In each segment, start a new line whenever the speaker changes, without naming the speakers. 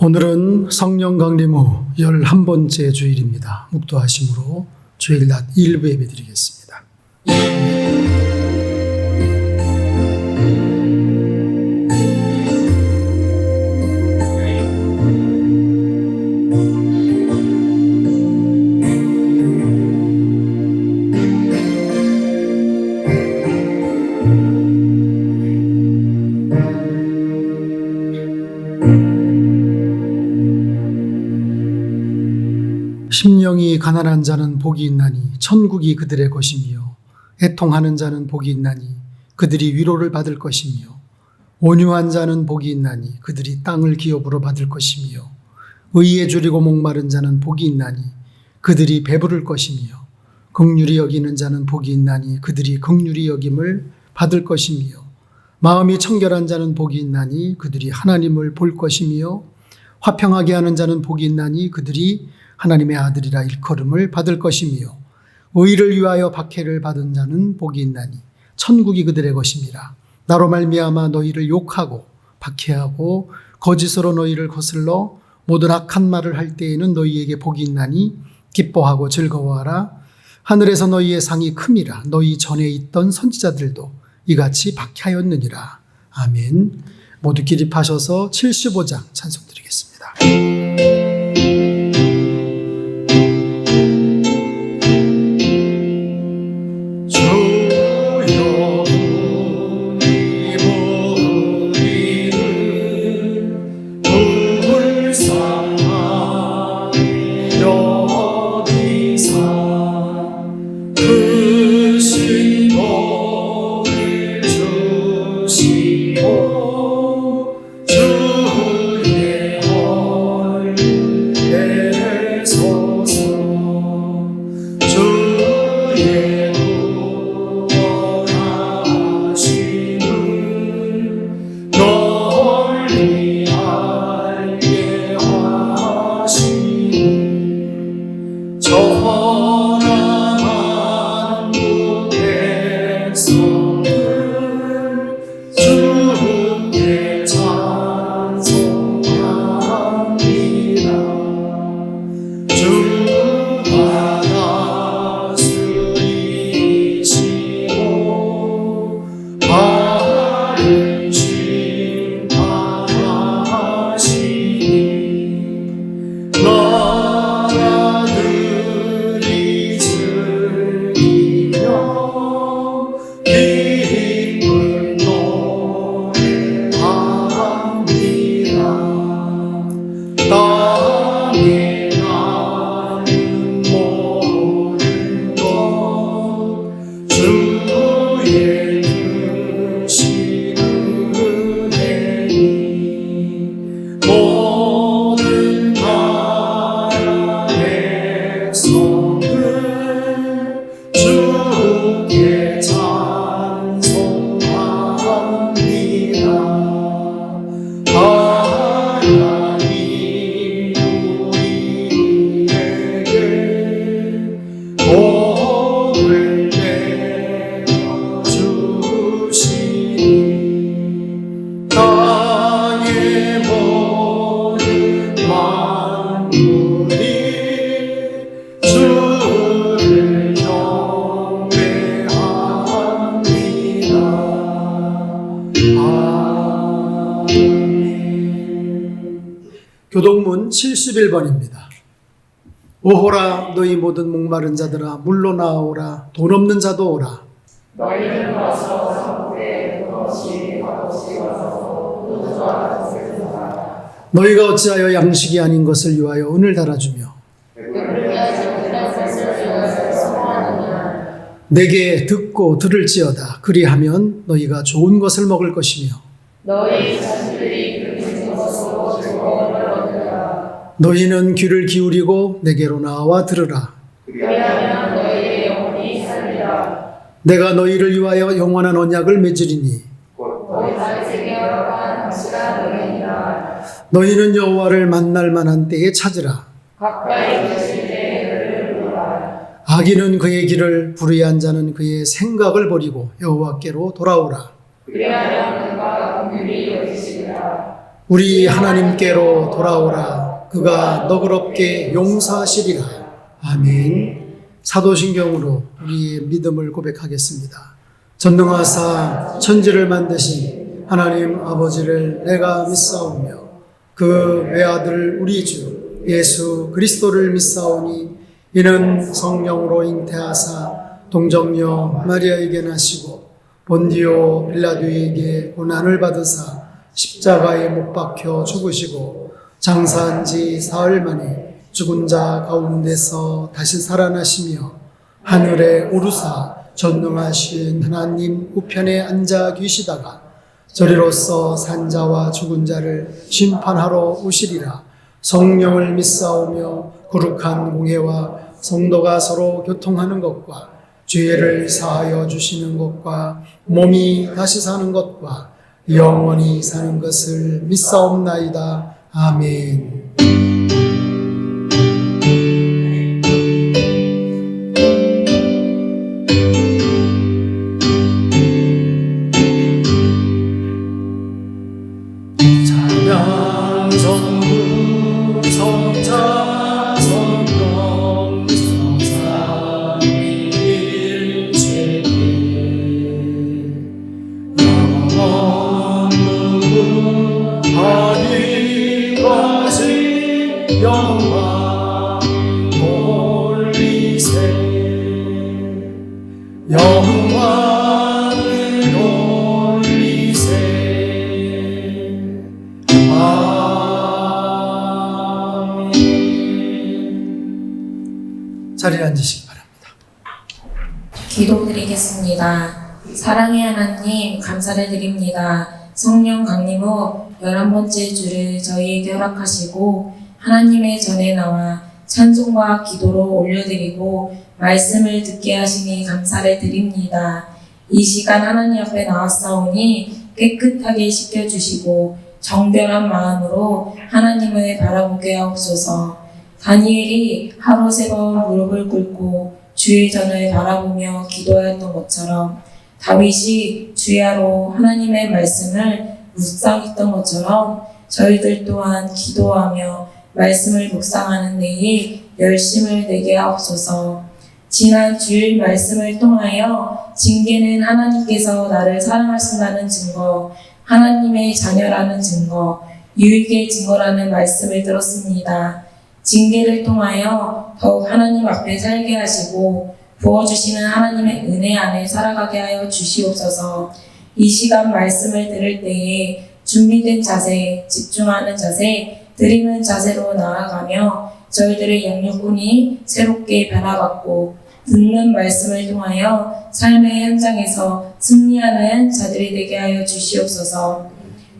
오늘은 성령 강림 후 11번째 주일입니다. 묵도하심으로 주일 낮 1부 예배 드리겠습니다. 심령이 가난한 자는 복이 있나니 천국이 그들의 것이며, 애통하는 자는 복이 있나니 그들이 위로를 받을 것이며, 온유한 자는 복이 있나니 그들이 땅을 기업으로 받을 것이며, 의에 줄이고 목마른 자는 복이 있나니 그들이 배부를 것이며, 긍휼히 여기는 자는 복이 있나니 그들이 긍휼히 여김을 받을 것이며, 마음이 청결한 자는 복이 있나니 그들이 하나님을 볼 것이며, 화평하게 하는 자는 복이 있나니 그들이 하나님의 아들이라 일컬음을 받을 것이며, 의를 위하여 박해를 받은 자는 복이 있나니 천국이 그들의 것임이라. 나로 말미암아 너희를 욕하고 박해하고 거짓으로 너희를 거슬러 모든 악한 말을 할 때에는 너희에게 복이 있나니 기뻐하고 즐거워하라. 하늘에서 너희의 상이 큼이라. 너희 전에 있던 선지자들도 이같이 박해하였느니라. 아멘. 모두 기립하셔서 75장 찬송 드리겠습니다. 교동문 71번입니다. 오호라 너희 모든 목마른 자들아 물로 나오라. 돈 없는 자도 오라.
너희는 와서 산골에 돈 없이 값없이 와서 누구와 같이 살아.
너희가 어찌하여 양식이 아닌 것을 위하여 은을 달아주며 내게 듣고 들을지어다. 그리하면 너희가 좋은 것을 먹을 것이며
너희 자식들이 그리는 것으로 즐거움을 얻으라.
너희는 귀를 기울이고 내게로 나와 들으라.
그리하면 너희의 영혼이 살리라.
내가 너희를 위하여 영원한 언약을 맺으리니
너희 자식에게 허락한 확실한 은혜니라.
너희는 여호와를 만날 만한 때에 찾으라.
가까이 계실 때에 그를 부르라.
악인은 그의 길을, 불의한 자는 그의 생각을 버리고 여호와께로 돌아오라.
그리하면 그가 긍휼히 여기시리라.
우리 하나님께로 돌아오라. 그가 너그럽게 용서하시리라. 아멘. 사도신경으로 우리의 믿음을 고백하겠습니다. 전능하사 천지를 만드신 하나님 아버지를 내가 믿사오며 그 외아들 우리 주 예수 그리스도를 믿사오니 이는 성령으로 잉태하사 동정녀 마리아에게 나시고 본디오 빌라도에게 고난을 받으사 십자가에 못 박혀 죽으시고 장사한 지 사흘 만에 죽은 자 가운데서 다시 살아나시며 하늘에 오르사 전능하신 하나님 우편에 앉아 계시다가 저리로서 산자와 죽은 자를 심판하러 오시리라. 성령을 믿사오며 거룩한 공회와 성도가 서로 교통하는 것과 죄를 사하여 주시는 것과 몸이 다시 사는 것과 영원히 사는 것을 믿사옵나이다. 아멘. 찬양 성부 성자 성령 성삼위일체계 영원 무한이까지 영광 돌리세 영광을 돌리세. 아멘. 자리에 앉으시기 바랍니다.
기도드리겠습니다. 사랑의 하나님 감사를 드립니다. 성령 강림 후 11번째 주를 저희에게 허락하시고 하나님의 전에 나와 찬송과 기도로 올려드리고 말씀을 듣게 하시니 감사를 드립니다. 이 시간 하나님 앞에 나왔사오니 깨끗하게 씻겨주시고 정결한 마음으로 하나님을 바라보게 하옵소서. 다니엘이 하루 3번 무릎을 꿇고 주의 전을 바라보며 기도하였던 것처럼 다윗이 주야로 하나님의 말씀을 묵상했던 것처럼 저희들 또한 기도하며 말씀을 묵상하는 데에 열심을 내게 하옵소서. 지난 주일 말씀을 통하여 징계는 하나님께서 나를 사랑하신다는 증거, 하나님의 자녀라는 증거, 유익의 증거라는 말씀을 들었습니다. 징계를 통하여 더욱 하나님 앞에 살게 하시고 부어주시는 하나님의 은혜 안에 살아가게 하여 주시옵소서. 이 시간 말씀을 들을 때에 준비된 자세, 집중하는 자세, 드리는 자세로 나아가며 저희들의 영육군이 새롭게 변화받고 듣는 말씀을 통하여 삶의 현장에서 승리하는 자들이 되게 하여 주시옵소서.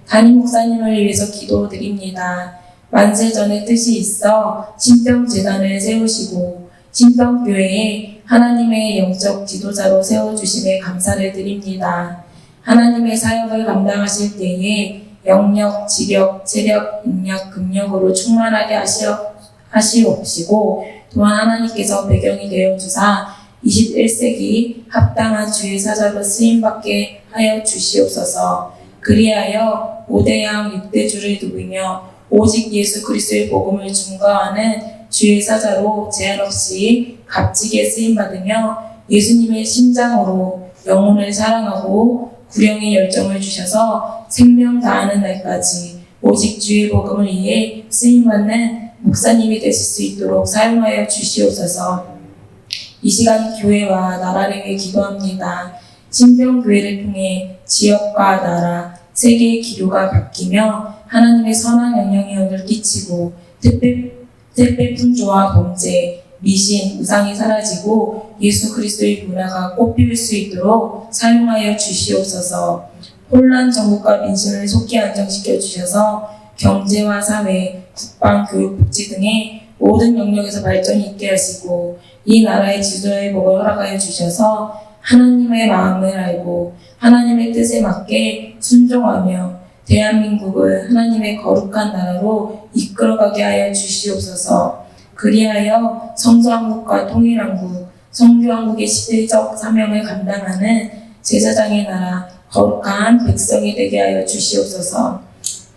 담임 목사님을 위해서 기도드립니다. 만세전의 뜻이 있어 신병재단을 세우시고 신병교회에 하나님의 영적 지도자로 세워주심에 감사를 드립니다. 하나님의 사역을 감당하실 때에 영력, 지력, 체력, 인력, 금력으로 충만하게 하시옵시고 또한 하나님께서 배경이 되어주사 21세기 합당한 주의 사자로 쓰임받게 하여 주시옵소서. 그리하여 5대양 6대주를 누비며 오직 예수 그리스도의 복음을 증거하는 주의 사자로 제한 없이 값지게 쓰임받으며 예수님의 심장으로 영혼을 사랑하고 구령의 열정을 주셔서 생명 다하는 날까지 오직 주의 복음을 위해 쓰임받는 목사님이 되실 수 있도록 사용하여 주시옵소서. 이 시간 교회와 나라를 위해 기도합니다. 신병교회를 통해 지역과 나라, 세계의 기류가 바뀌며 하나님의 선한 영향력을 끼치고 택배 풍조와 범죄, 미신, 우상이 사라지고 예수 그리스도의 문화가 꽃피울 수 있도록 사용하여 주시옵소서. 혼란 정국과 민심을 속히 안정시켜 주셔서 경제와 사회, 국방, 교육, 복지 등의 모든 영역에서 발전이 있게 하시고 이 나라의 지도자의 복을 허락하여 주셔서 하나님의 마음을 알고 하나님의 뜻에 맞게 순종하며 대한민국을 하나님의 거룩한 나라로 이끌어가게 하여 주시옵소서. 그리하여 성서한국과 통일한국, 성교한국의 시대적 사명을 감당하는 제사장의 나라, 거룩한 백성이 되게 하여 주시옵소서.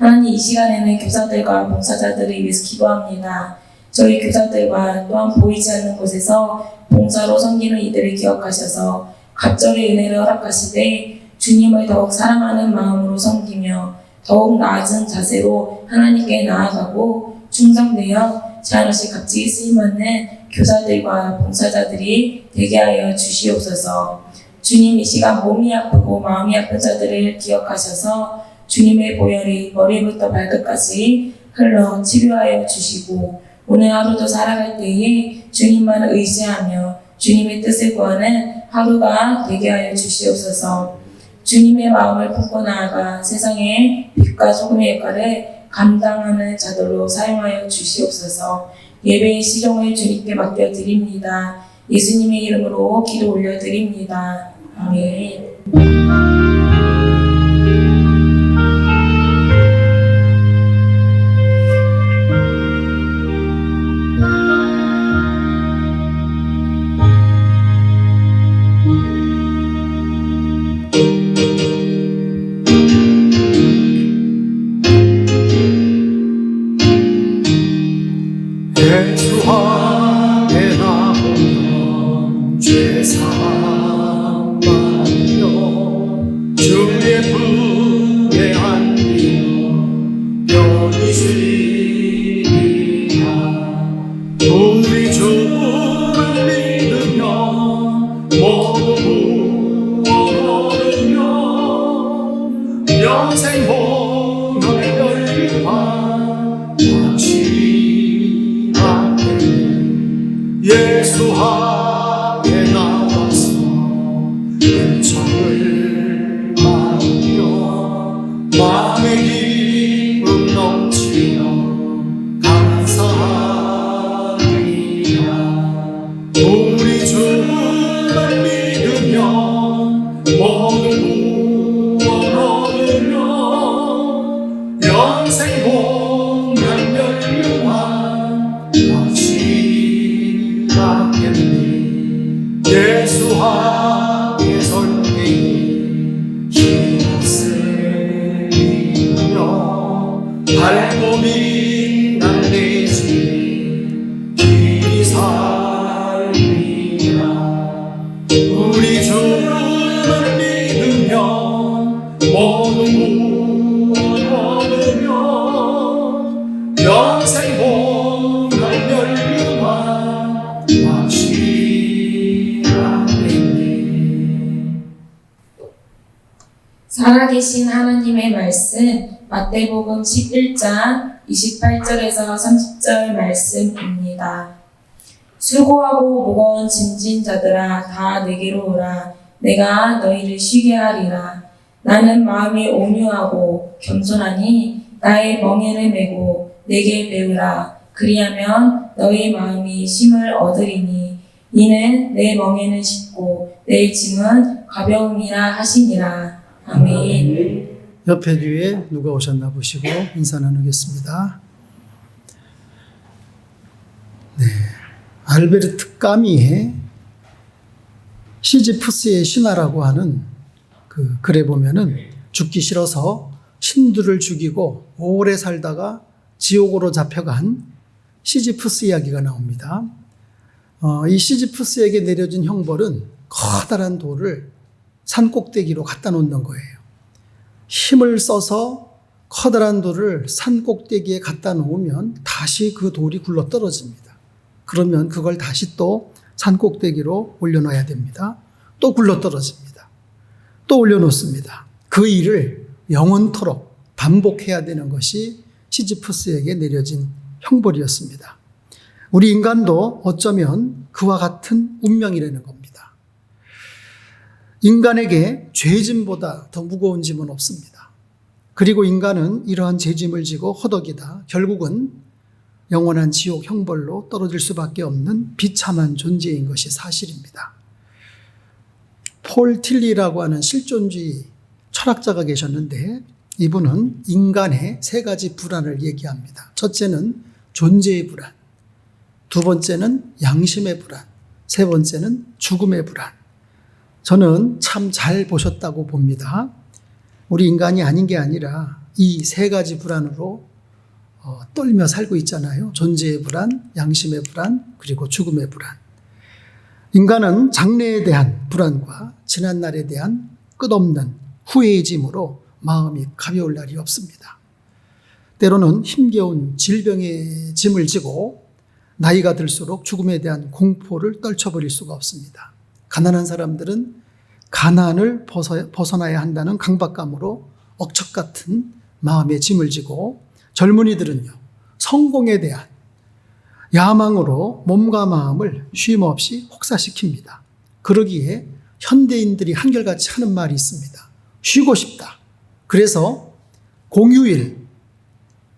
하나님, 이 시간에는 교사들과 봉사자들을 위해서 기도합니다. 저희 교사들과 또한 보이지 않는 곳에서 봉사로 섬기는 이들을 기억하셔서 갑절의 은혜를 허락하시되 주님을 더욱 사랑하는 마음으로 섬기며 더욱 나아진 자세로 하나님께 나아가고 충성되어 제한없이 값지게 쓰임받는 교사들과 봉사자들이 되게 하여 주시옵소서. 주님, 이 시간 몸이 아프고 마음이 아픈 자들을 기억하셔서 주님의 보혈이 머리부터 발끝까지 흘러 치료하여 주시고 오늘 하루도 살아갈 때에 주님만 의지하며 주님의 뜻을 구하는 하루가 되게 하여 주시옵소서. 주님의 마음을 품고 나아가 세상의 빛과 소금의 역할을 감당하는 자들로 사용하여 주시옵소서. 예배의 시종을 주님께 맡겨드립니다. 예수님의 이름으로 기도 올려드립니다. 아멘.
예수 앞에 나오면 죄사함 받으며 주의 품에 안기며 편히 쉬리라. 우리 주를 믿으며 모두 구원하며 영생 복을 열리와 예수 앞에 나와서 은총을 받으며 마음의 기쁨 넘치며 감사하리라. 우리 주를 믿으며 모두 구원 얻으며 영생 복면 열려와 예수 앞에 설계인 힘을 잃으며 발몸이 날리지 길이 살리라. 우리 주를 믿으며 모두 구원 얻으며 영생 복을 열려와
살아계신 하나님의 말씀 마태복음 11장 28절에서 30절 말씀입니다. 수고하고 무거운 짐진 자들아 다 내게로 오라. 내가 너희를 쉬게 하리라. 나는 마음이 온유하고 겸손하니 나의 멍에를 메고 내게 배우라. 그리하면 너희 마음이 쉼을 얻으리니 이는 내 멍에는 쉽고 내 짐은 가벼움이라 하시니라. 아멘.
옆에 뒤에 누가 오셨나 보시고 인사 나누겠습니다. 네, 알베르트 까미의 시지프스의 신화라고 하는 그 글에 보면은 죽기 싫어서 신들을 죽이고 오래 살다가 지옥으로 잡혀간 시지프스 이야기가 나옵니다. 이 시지프스에게 내려진 형벌은 커다란 돌을 산 꼭대기로 갖다 놓는 거예요. 힘을 써서 커다란 돌을 산 꼭대기에 갖다 놓으면 다시 그 돌이 굴러 떨어집니다. 그러면 그걸 다시 또 산 꼭대기로 올려놔야 됩니다. 또 굴러 떨어집니다. 또 올려놓습니다. 그 일을 영원토록 반복해야 되는 것이 시지프스에게 내려진 형벌이었습니다. 우리 인간도 어쩌면 그와 같은 운명이라는 겁니다. 인간에게 죄짐보다 더 무거운 짐은 없습니다. 그리고 인간은 이러한 죄짐을 지고 허덕이다 결국은 영원한 지옥 형벌로 떨어질 수밖에 없는 비참한 존재인 것이 사실입니다. 폴 틸리라고 하는 실존주의 철학자가 계셨는데 이분은 인간의 세 가지 불안을 얘기합니다. 첫째는 존재의 불안, 두 번째는 양심의 불안, 세 번째는 죽음의 불안. 저는 참 잘 보셨다고 봅니다. 우리 인간이 아닌 게 아니라 이 세 가지 불안으로 떨며 살고 있잖아요. 존재의 불안, 양심의 불안, 그리고 죽음의 불안. 인간은 장래에 대한 불안과 지난날에 대한 끝없는 후회의 짐으로 마음이 가벼울 날이 없습니다. 때로는 힘겨운 질병의 짐을 지고 나이가 들수록 죽음에 대한 공포를 떨쳐버릴 수가 없습니다. 가난한 사람들은 가난을 벗어나야 한다는 강박감으로 억척 같은 마음의 짐을 지고, 젊은이들은요, 성공에 대한 야망으로 몸과 마음을 쉼없이 혹사시킵니다. 그러기에 현대인들이 한결같이 하는 말이 있습니다. 쉬고 싶다. 그래서 공휴일,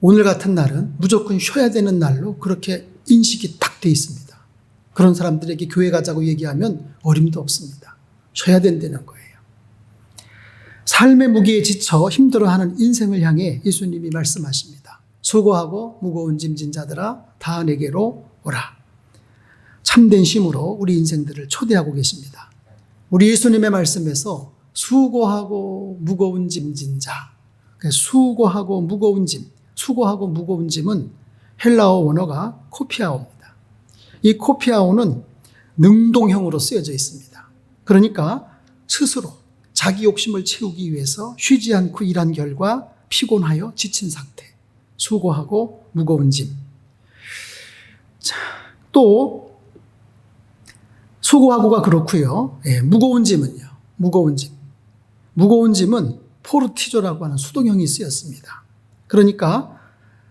오늘 같은 날은 무조건 쉬어야 되는 날로 그렇게 인식이 딱 돼 있습니다. 그런 사람들에게 교회 가자고 얘기하면 어림도 없습니다. 쉬어야 된다는 거예요. 삶의 무게에 지쳐 힘들어하는 인생을 향해 예수님이 말씀하십니다. 수고하고 무거운 짐진 자들아 다 내게로 오라. 참된 쉼으로 우리 인생들을 초대하고 계십니다. 우리 예수님의 말씀에서 수고하고 무거운 짐진 자, 수고하고 무거운 짐, 수고하고 무거운 짐은 헬라어 원어가 코피아오입니다. 이 코피아오는 능동형으로 쓰여져 있습니다. 그러니까 스스로 자기 욕심을 채우기 위해서 쉬지 않고 일한 결과 피곤하여 지친 상태. 수고하고 무거운 짐. 자, 또 수고하고가 그렇고요. 무거운 짐은요. 무거운 짐. 무거운 짐은 포르티조라고 하는 수동형이 쓰였습니다. 그러니까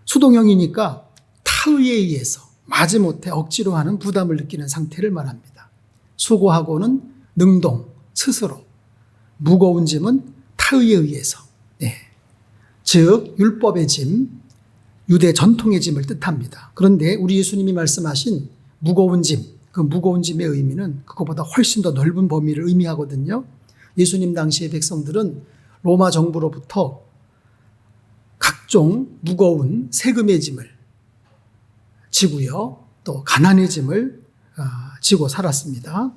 수동형이니까 타의에 의해서 마지못해 억지로 하는 부담을 느끼는 상태를 말합니다. 수고하고는 능동, 스스로. 무거운 짐은 타의에 의해서. 즉 율법의 짐, 유대 전통의 짐을 뜻합니다. 그런데 우리 예수님이 말씀하신 무거운 짐, 그 무거운 짐의 의미는 그것보다 훨씬 더 넓은 범위를 의미하거든요. 예수님 당시의 백성들은 로마 정부로부터 각종 무거운 세금의 짐을 지고요, 또 가난의 짐을 지고 살았습니다.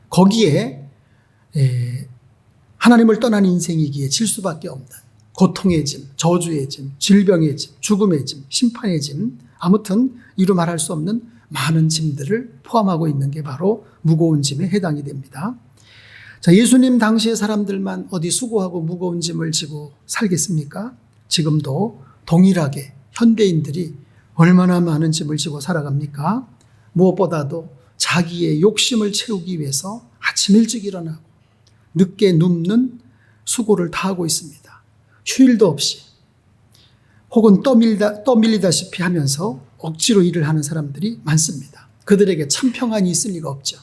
거기에 하나님을 떠난 인생이기에 질 수밖에 없는 고통의 짐, 저주의 짐, 질병의 짐, 죽음의 짐, 심판의 짐, 아무튼 이루 말할 수 없는 많은 짐들을 포함하고 있는 게 바로 무거운 짐에 해당이 됩니다. 자, 예수님 당시의 사람들만 어디 수고하고 무거운 짐을 지고 살겠습니까? 지금도 동일하게 현대인들이 얼마나 많은 짐을 지고 살아갑니까? 무엇보다도 자기의 욕심을 채우기 위해서 아침 일찍 일어나고 늦게 눕는 수고를 다하고 있습니다. 휴일도 없이 혹은 떠밀리다시피 하면서 억지로 일을 하는 사람들이 많습니다. 그들에게 참 평안이 있을 리가 없죠.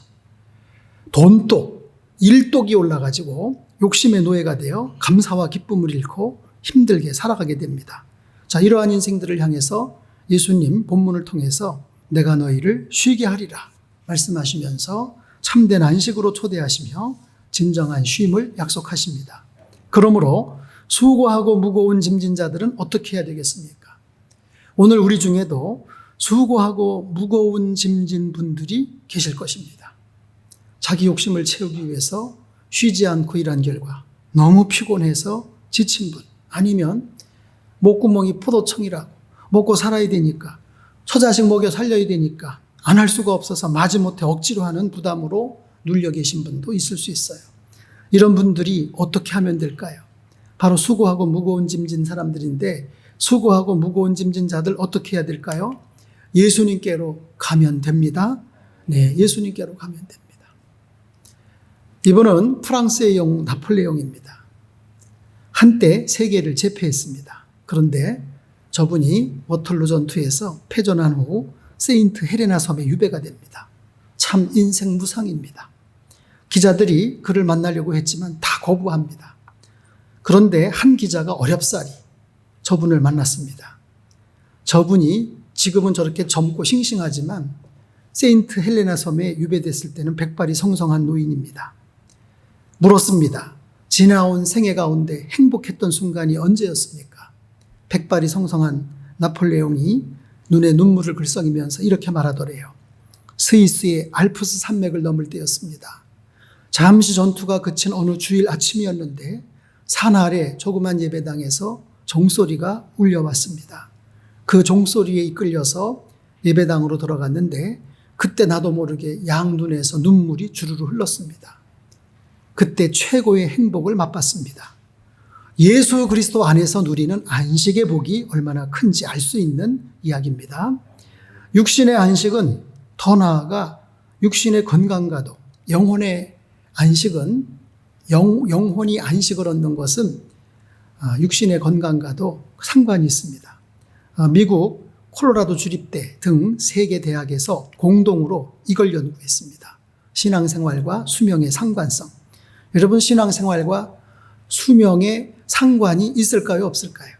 돈독, 일독이 올라가지고 욕심의 노예가 되어 감사와 기쁨을 잃고 힘들게 살아가게 됩니다. 자, 이러한 인생들을 향해서 예수님 본문을 통해서 내가 너희를 쉬게 하리라 말씀하시면서 참된 안식으로 초대하시며 진정한 쉼을 약속하십니다. 그러므로 수고하고 무거운 짐진 자들은 어떻게 해야 되겠습니까? 오늘 우리 중에도 수고하고 무거운 짐진 분들이 계실 것입니다. 자기 욕심을 채우기 위해서 쉬지 않고 일한 결과 너무 피곤해서 지친 분, 아니면 목구멍이 포도청이라고 먹고 살아야 되니까, 처자식 먹여 살려야 되니까 안 할 수가 없어서 마지못해 억지로 하는 부담으로 눌려 계신 분도 있을 수 있어요. 이런 분들이 어떻게 하면 될까요? 바로 수고하고 무거운 짐진 사람들인데, 수고하고 무거운 짐진 자들 어떻게 해야 될까요? 예수님께로 가면 됩니다. 네, 예수님께로 가면 됩니다. 이분은 프랑스의 영웅 나폴레옹입니다. 한때 세계를 제패했습니다. 그런데 저분이 워털루 전투에서 패전한 후 세인트 헬레나 섬에 유배가 됩니다. 참 인생 무상입니다. 기자들이 그를 만나려고 했지만 다 거부합니다. 그런데 한 기자가 어렵사리 저분을 만났습니다. 저분이 지금은 저렇게 젊고 싱싱하지만 세인트 헬레나 섬에 유배됐을 때는 백발이 성성한 노인입니다. 물었습니다. 지나온 생애 가운데 행복했던 순간이 언제였습니까? 백발이 성성한 나폴레옹이 눈에 눈물을 글썽이면서 이렇게 말하더래요. 스위스의 알프스 산맥을 넘을 때였습니다. 잠시 전투가 그친 어느 주일 아침이었는데 산 아래 조그만 예배당에서 종소리가 울려왔습니다. 그 종소리에 이끌려서 예배당으로 들어갔는데 그때 나도 모르게 양눈에서 눈물이 주르르 흘렀습니다. 그때 최고의 행복을 맛봤습니다. 예수 그리스도 안에서 누리는 안식의 복이 얼마나 큰지 알 수 있는 이야기입니다. 육신의 안식은 더 나아가 육신의 건강과도 영혼의 안식은 영혼이 안식을 얻는 것은 육신의 건강과도 상관이 있습니다. 미국 콜로라도 주립대 등 세계 대학에서 공동으로 이걸 연구했습니다. 신앙생활과 수명의 상관성. 여러분, 신앙생활과 수명의 상관이 있을까요, 없을까요?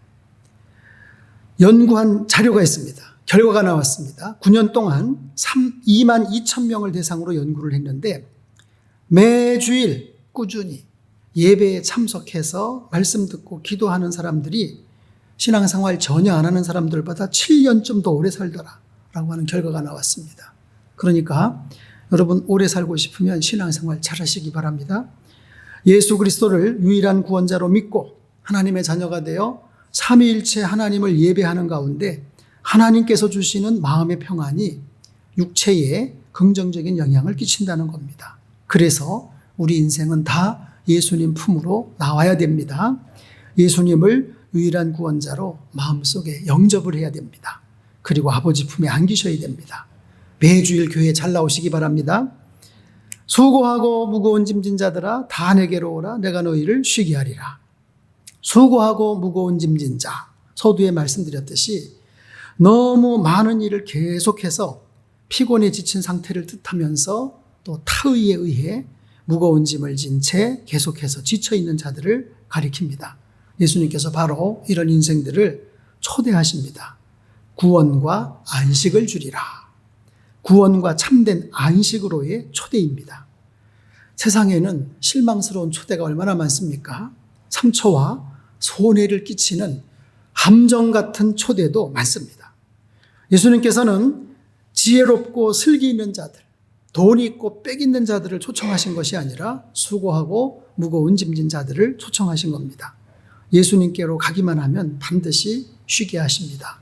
연구한 자료가 있습니다. 결과가 나왔습니다. 9년 동안 2만 2천 명을 대상으로 연구를 했는데 매주일 꾸준히 예배에 참석해서 말씀 듣고 기도하는 사람들이 신앙생활 전혀 안 하는 사람들보다 7년쯤 더 오래 살더라라고 하는 결과가 나왔습니다. 그러니까 여러분, 오래 살고 싶으면 신앙생활 잘 하시기 바랍니다. 예수 그리스도를 유일한 구원자로 믿고 하나님의 자녀가 되어 삼위일체 하나님을 예배하는 가운데 하나님께서 주시는 마음의 평안이 육체에 긍정적인 영향을 끼친다는 겁니다. 그래서 우리 인생은 다 예수님 품으로 나와야 됩니다. 예수님을 유일한 구원자로 마음속에 영접을 해야 됩니다. 그리고 아버지 품에 안기셔야 됩니다. 매주일 교회 잘 나오시기 바랍니다. 수고하고 무거운 짐진 자들아 다 내게로 오라. 내가 너희를 쉬게 하리라. 수고하고 무거운 짐진 자, 서두에 말씀드렸듯이 너무 많은 일을 계속해서 피곤에 지친 상태를 뜻하면서 또 타의에 의해 무거운 짐을 진 채 계속해서 지쳐있는 자들을 가리킵니다. 예수님께서 바로 이런 인생들을 초대하십니다. 구원과 안식을 주리라. 구원과 참된 안식으로의 초대입니다. 세상에는 실망스러운 초대가 얼마나 많습니까? 상처와 손해를 끼치는 함정 같은 초대도 많습니다. 예수님께서는 지혜롭고 슬기 있는 자들, 돈 있고 빽 있는 자들을 초청하신 것이 아니라 수고하고 무거운 짐진 자들을 초청하신 겁니다. 예수님께로 가기만 하면 반드시 쉬게 하십니다.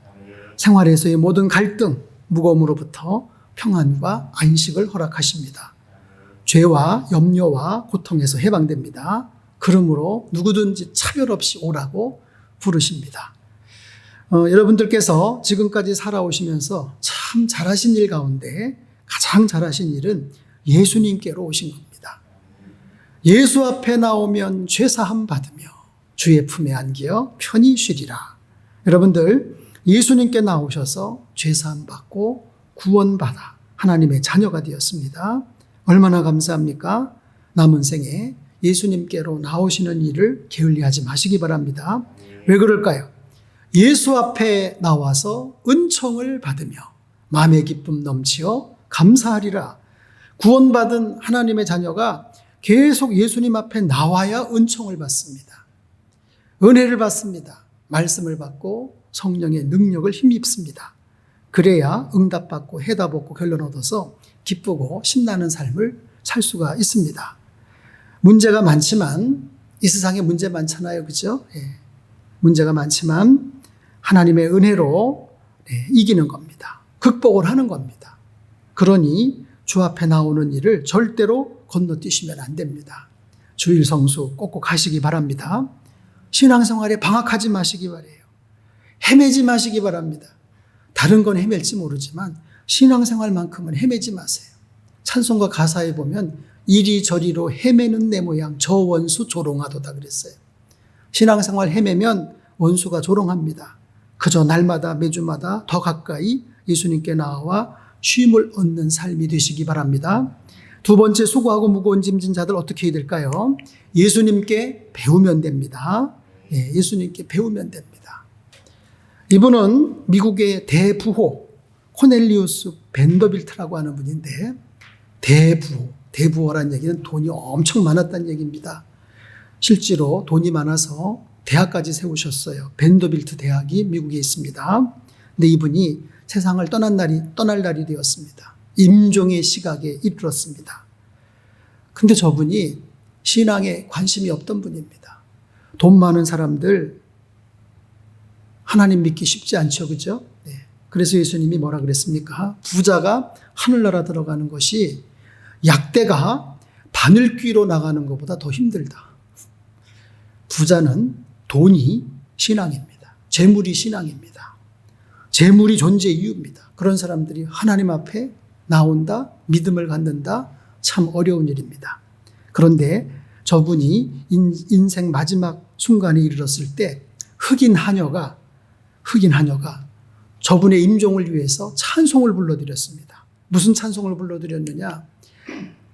생활에서의 모든 갈등, 무거움으로부터 평안과 안식을 허락하십니다. 죄와 염려와 고통에서 해방됩니다. 그러므로 누구든지 차별 없이 오라고 부르십니다. 여러분들께서 지금까지 살아오시면서 참 잘하신 일 가운데 가장 잘하신 일은 예수님께로 오신 겁니다. 예수 앞에 나오면 죄사함 받으며 주의 품에 안기어 편히 쉬리라. 여러분들, 예수님께 나오셔서 죄사함 받고 구원받아 하나님의 자녀가 되었습니다. 얼마나 감사합니까? 남은 생에 예수님께로 나오시는 일을 게을리하지 마시기 바랍니다. 왜 그럴까요? 예수 앞에 나와서 은총을 받으며 마음의 기쁨 넘치어 감사하리라. 구원받은 하나님의 자녀가 계속 예수님 앞에 나와야 은총을 받습니다. 은혜를 받습니다. 말씀을 받고 성령의 능력을 힘입습니다. 그래야 응답받고 해답 얻고 결론 얻어서 기쁘고 신나는 삶을 살 수가 있습니다. 문제가 많지만, 이 세상에 문제 많잖아요. 그죠? 문제가 많지만 하나님의 은혜로 이기는 겁니다. 극복을 하는 겁니다. 그러니 주 앞에 나오는 일을 절대로 건너뛰시면 안 됩니다. 주일 성수 꼭꼭 하시기 바랍니다. 신앙생활에 방학하지 마시기 바라요. 헤매지 마시기 바랍니다. 다른 건 헤맬지 모르지만 신앙생활만큼은 헤매지 마세요. 찬송가 가사에 보면 이리저리로 헤매는 내 모양 저 원수 조롱하도다 그랬어요. 신앙생활 헤매면 원수가 조롱합니다. 그저 날마다 매주마다 더 가까이 예수님께 나와 쉼을 얻는 삶이 되시기 바랍니다. 두 번째, 수고하고 무거운 짐진 자들 어떻게 해야 될까요? 예수님께 배우면 됩니다. 예수님께 배우면 됩니다. 이분은 미국의 대부호 코넬리우스 벤더빌트라고 하는 분인데, 대부호라는 얘기는 돈이 엄청 많았다는 얘기입니다. 실제로 돈이 많아서 대학까지 세우셨어요. 벤더빌트 대학이 미국에 있습니다. 근데 이분이 세상을 떠날 날이 되었습니다. 임종의 시각에 이르렀습니다. 근데 저분이 신앙에 관심이 없던 분입니다. 돈 많은 사람들 하나님 믿기 쉽지 않죠. 그죠? 네. 그래서 예수님이 뭐라 그랬습니까? 부자가 하늘나라 들어가는 것이 약대가 바늘귀로 나가는 것보다 더 힘들다. 부자는 돈이 신앙입니다. 재물이 신앙입니다. 재물이 존재 이유입니다. 그런 사람들이 하나님 앞에 나온다, 믿음을 갖는다, 참 어려운 일입니다. 그런데 저분이 인생 마지막 순간에 이르렀을 때 흑인 하녀가 저분의 임종을 위해서 찬송을 불러드렸습니다. 무슨 찬송을 불러드렸느냐?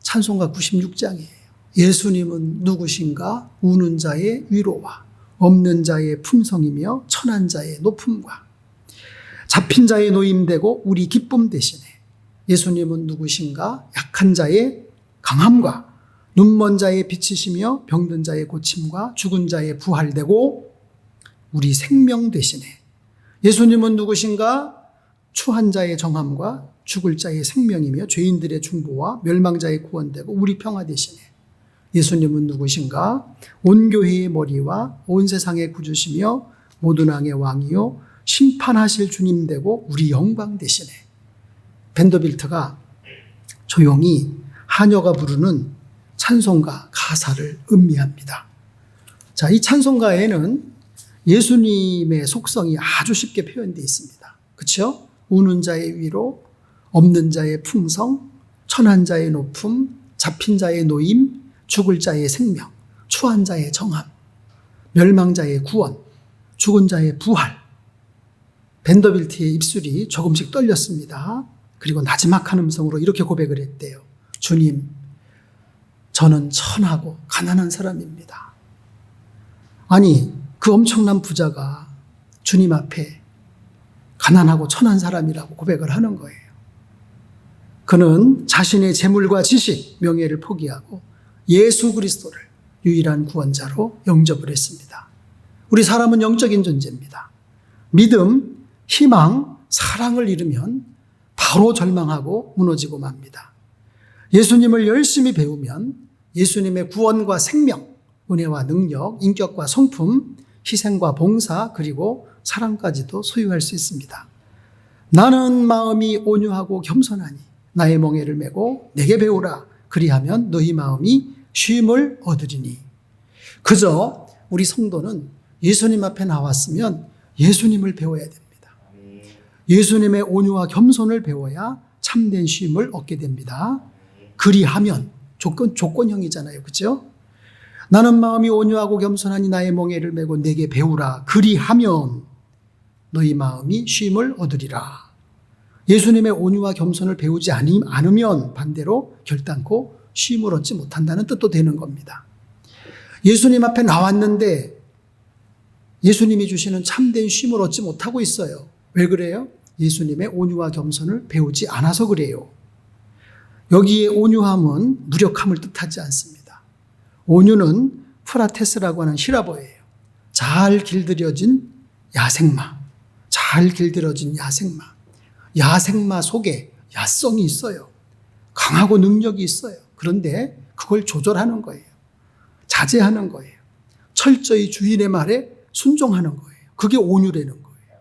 찬송가 96장이에요. 예수님은 누구신가? 우는 자의 위로와 없는 자의 풍성이며 천한 자의 높음과 잡힌 자의 노임되고 우리 기쁨 대신에 예수님은 누구신가? 약한 자의 강함과 눈먼 자의 빛이시며 병든 자의 고침과 죽은 자의 부활되고 우리 생명 대신에 예수님은 누구신가? 추한 자의 정함과 죽을 자의 생명이며 죄인들의 중보와 멸망자의 구원되고 우리 평화 대신에 예수님은 누구신가? 온 교회의 머리와 온 세상의 구주시며 모든 왕의 왕이요 심판하실 주님 되고 우리 영광 대신에 벤더빌트가 조용히 하녀가 부르는 찬송가 가사를 음미합니다. 자, 이 찬송가에는 예수님의 속성이 아주 쉽게 표현되어 있습니다. 그렇죠? 우는 자의 위로, 없는 자의 풍성, 천한 자의 높음, 잡힌 자의 노임, 죽을 자의 생명, 추한 자의 정함, 멸망자의 구원, 죽은 자의 부활. 벤더빌트의 입술이 조금씩 떨렸습니다. 그리고 나지막한 음성으로 이렇게 고백을 했대요. 주님, 저는 천하고 가난한 사람입니다. 아니, 그 엄청난 부자가 주님 앞에 가난하고 천한 사람이라고 고백을 하는 거예요. 그는 자신의 재물과 지식, 명예를 포기하고 예수 그리스도를 유일한 구원자로 영접을 했습니다. 우리 사람은 영적인 존재입니다. 믿음, 희망, 사랑을 잃으면 바로 절망하고 무너지고 맙니다. 예수님을 열심히 배우면 예수님의 구원과 생명, 은혜와 능력, 인격과 성품, 희생과 봉사, 그리고 사랑까지도 소유할 수 있습니다. 나는 마음이 온유하고 겸손하니 나의 멍에를 메고 내게 배우라. 그리하면 너희 마음이 쉼을 얻으리니. 그저 우리 성도는 예수님 앞에 나왔으면 예수님을 배워야 됩니다. 예수님의 온유와 겸손을 배워야 참된 쉼을 얻게 됩니다. 그리하면 조건형이잖아요. 그렇죠? 나는 마음이 온유하고 겸손하니 나의 멍에를 메고 내게 배우라. 그리하면 너희 마음이 쉼을 얻으리라. 예수님의 온유와 겸손을 배우지 않으면 반대로 결단코 쉼을 얻지 못한다는 뜻도 되는 겁니다. 예수님 앞에 나왔는데 예수님이 주시는 참된 쉼을 얻지 못하고 있어요. 왜 그래요? 예수님의 온유와 겸손을 배우지 않아서 그래요. 여기에 온유함은 무력함을 뜻하지 않습니다. 온유는 프라테스라고 하는 히라보예요. 잘 길들여진 야생마. 잘 길들여진 야생마. 야생마 속에 야성이 있어요. 강하고 능력이 있어요. 그런데 그걸 조절하는 거예요. 자제하는 거예요. 철저히 주인의 말에 순종하는 거예요. 그게 온유라는 거예요.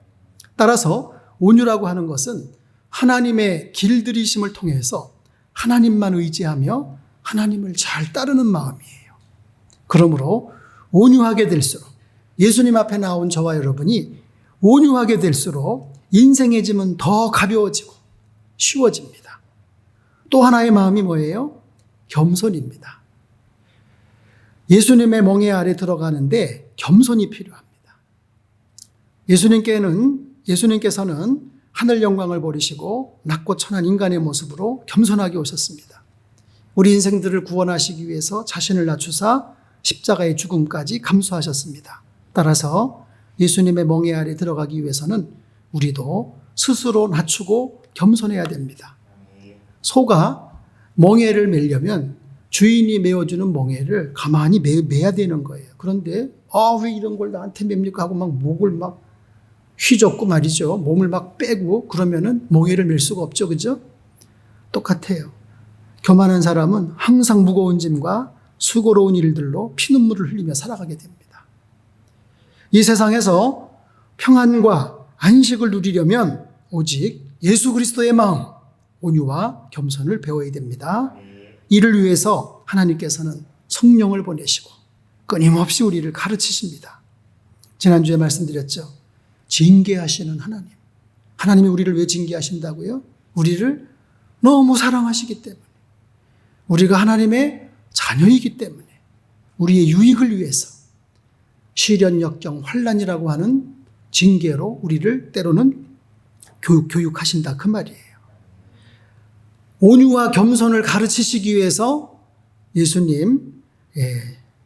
따라서 온유라고 하는 것은 하나님의 길들이심을 통해서 하나님만 의지하며 하나님을 잘 따르는 마음이에요. 그러므로 온유하게 될수록 예수님 앞에 나온 저와 여러분이 온유하게 될수록 인생의 짐은 더 가벼워지고 쉬워집니다. 또 하나의 마음이 뭐예요? 겸손입니다. 예수님의 멍에 아래 들어가는데 겸손이 필요합니다. 예수님께서는 하늘 영광을 버리시고 낮고 천한 인간의 모습으로 겸손하게 오셨습니다. 우리 인생들을 구원하시기 위해서 자신을 낮추사 십자가의 죽음까지 감수하셨습니다. 따라서 예수님의 멍에 아래 들어가기 위해서는 우리도 스스로 낮추고 겸손해야 됩니다. 소가 멍에를 매려면 주인이 메어주는 멍에를 가만히 매야 되는 거예요. 그런데 왜 이런 걸 나한테 맵니까 하고 막 목을 막 휘젓고 말이죠. 몸을 막 빼고 그러면은 멍에를 맬 수가 없죠. 그죠? 똑같아요. 교만한 사람은 항상 무거운 짐과 수고로운 일들로 피눈물을 흘리며 살아가게 됩니다. 이 세상에서 평안과 안식을 누리려면 오직 예수 그리스도의 마음, 온유와 겸손을 배워야 됩니다. 이를 위해서 하나님께서는 성령을 보내시고 끊임없이 우리를 가르치십니다. 지난주에 말씀드렸죠. 징계하시는 하나님. 하나님이 우리를 왜 징계하신다고요? 우리를 너무 사랑하시기 때문에. 우리가 하나님의 자녀이기 때문에. 우리의 유익을 위해서 시련, 역경, 환난이라고 하는 징계로 우리를 때로는 교육하신다 그 말이에요. 온유와 겸손을 가르치시기 위해서 예수님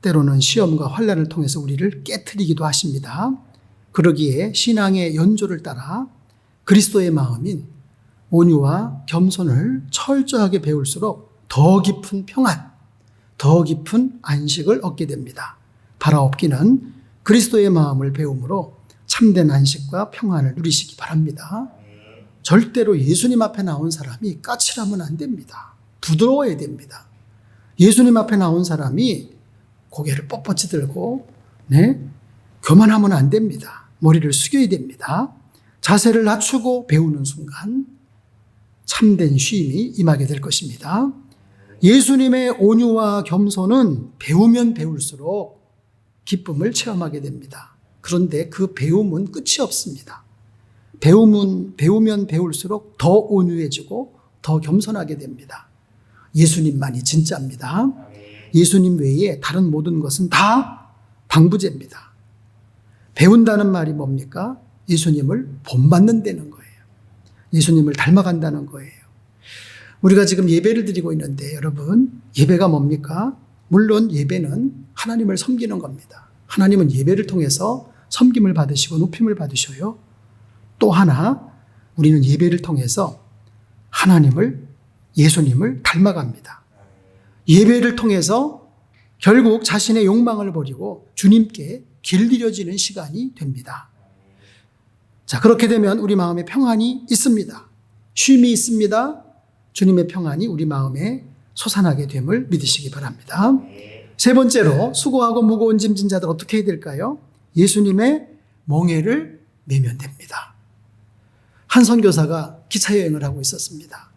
때로는 시험과 환난을 통해서 우리를 깨트리기도 하십니다. 그러기에 신앙의 연조를 따라 그리스도의 마음인 온유와 겸손을 철저하게 배울수록 더 깊은 평안, 더 깊은 안식을 얻게 됩니다. 바라옵기는 그리스도의 마음을 배움으로 참된 안식과 평안을 누리시기 바랍니다. 절대로 예수님 앞에 나온 사람이 까칠하면 안 됩니다. 부드러워야 됩니다. 예수님 앞에 나온 사람이 고개를 뻣뻣이 들고 교만하면 안 됩니다. 머리를 숙여야 됩니다. 자세를 낮추고 배우는 순간 참된 쉼이 임하게 될 것입니다. 예수님의 온유와 겸손은 배우면 배울수록 기쁨을 체험하게 됩니다. 그런데 그 배움은 끝이 없습니다. 배우면 배울수록 더 온유해지고 더 겸손하게 됩니다. 예수님만이 진짜입니다. 예수님 외에 다른 모든 것은 다 방부제입니다. 배운다는 말이 뭡니까? 예수님을 본받는다는 거예요. 예수님을 닮아간다는 거예요. 우리가 지금 예배를 드리고 있는데 여러분, 예배가 뭡니까? 물론 예배는 하나님을 섬기는 겁니다. 하나님은 예배를 통해서 섬김을 받으시고 높임을 받으셔요. 또 하나 우리는 예배를 통해서 하나님을, 예수님을 닮아갑니다. 예배를 통해서 결국 자신의 욕망을 버리고 주님께 길들여지는 시간이 됩니다. 자, 그렇게 되면 우리 마음에 평안이 있습니다. 쉼이 있습니다. 주님의 평안이 우리 마음에 솟아나게 됨을 믿으시기 바랍니다. 세 번째로 수고하고 무거운 짐진 자들 어떻게 해야 될까요? 예수님의 멍에를 매면 됩니다. 한 선교사가 기차여행을 하고 있었습니다.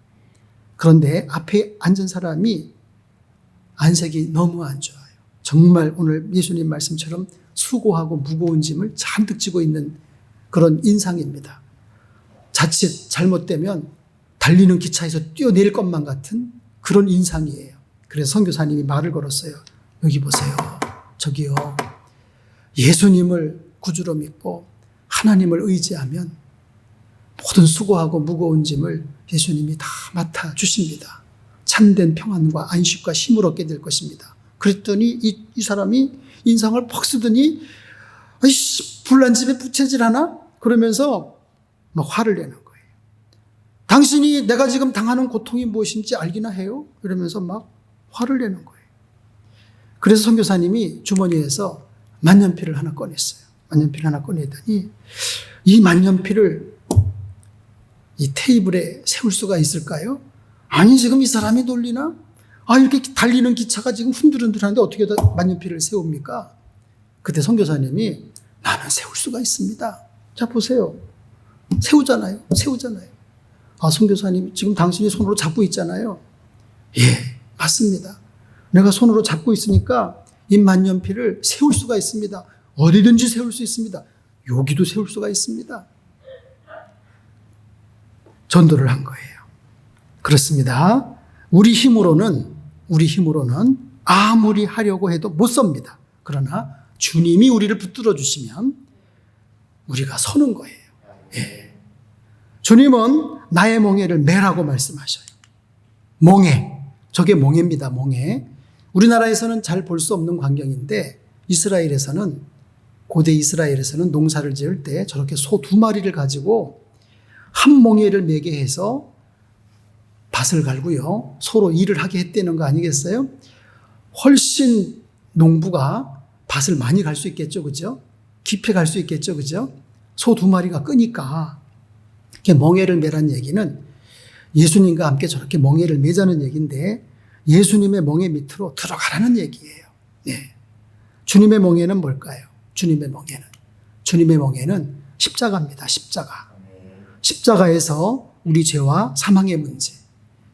그런데 앞에 앉은 사람이 안색이 너무 안 좋아요. 정말 오늘 예수님 말씀처럼 수고하고 무거운 짐을 잔뜩 지고 있는 그런 인상입니다. 자칫 잘못되면 달리는 기차에서 뛰어내릴 것만 같은 그런 인상이에요. 그래서 선교사님이 말을 걸었어요. 여기 보세요. 저기요. 예수님을 구주로 믿고 하나님을 의지하면 모든 수고하고 무거운 짐을 예수님이 다 맡아주십니다. 참된 평안과 안식과 힘을 얻게 될 것입니다. 그랬더니 이 사람이 인상을 퍽 쓰더니 아이씨, 불난 집에 부채질 하나? 그러면서 막 화를 내는 거예요. 당신이 내가 지금 당하는 고통이 무엇인지 알기나 해요? 이러면서 막 화를 내는 거예요. 그래서 선교사님이 주머니에서 만년필을 하나 꺼냈어요. 만년필을 하나 꺼내더니 이 만년필을 이 테이블에 세울 수가 있을까요? 아니, 지금 이 사람이 놀리나? 이렇게 달리는 기차가 지금 흔들흔들하는데 어떻게 만년필을 세웁니까? 그때 선교사님이 나는 세울 수가 있습니다. 자, 보세요. 세우잖아요. 선교사님, 지금 당신이 손으로 잡고 있잖아요. 예, 맞습니다. 내가 손으로 잡고 있으니까 이 만년필을 세울 수가 있습니다. 어디든지 세울 수 있습니다. 여기도 세울 수가 있습니다. 전도를 한 거예요. 그렇습니다. 우리 힘으로는 아무리 하려고 해도 못 섭니다. 그러나 주님이 우리를 붙들어 주시면 우리가 서는 거예요. 예. 주님은 나의 멍에를 매라고 말씀하셔요. 멍에. 저게 멍에입니다. 멍에. 우리나라에서는 잘 볼 수 없는 광경인데 고대 이스라엘에서는 농사를 지을 때 저렇게 소 2마리를 가지고 한 멍에를 매게 해서 밭을 갈고요. 소로 일을 하게 했다는 거 아니겠어요? 훨씬 농부가 밭을 많이 갈 수 있겠죠. 그죠? 깊이 갈 수 있겠죠. 그죠? 소 2마리가 끄니까. 멍에를 매란 얘기는 예수님과 함께 저렇게 멍에를 매자는 얘기인데 예수님의 멍에 밑으로 들어가라는 얘기예요. 네. 주님의 멍에는 뭘까요? 주님의 멍에는 십자가입니다. 십자가. 십자가에서 우리 죄와 사망의 문제,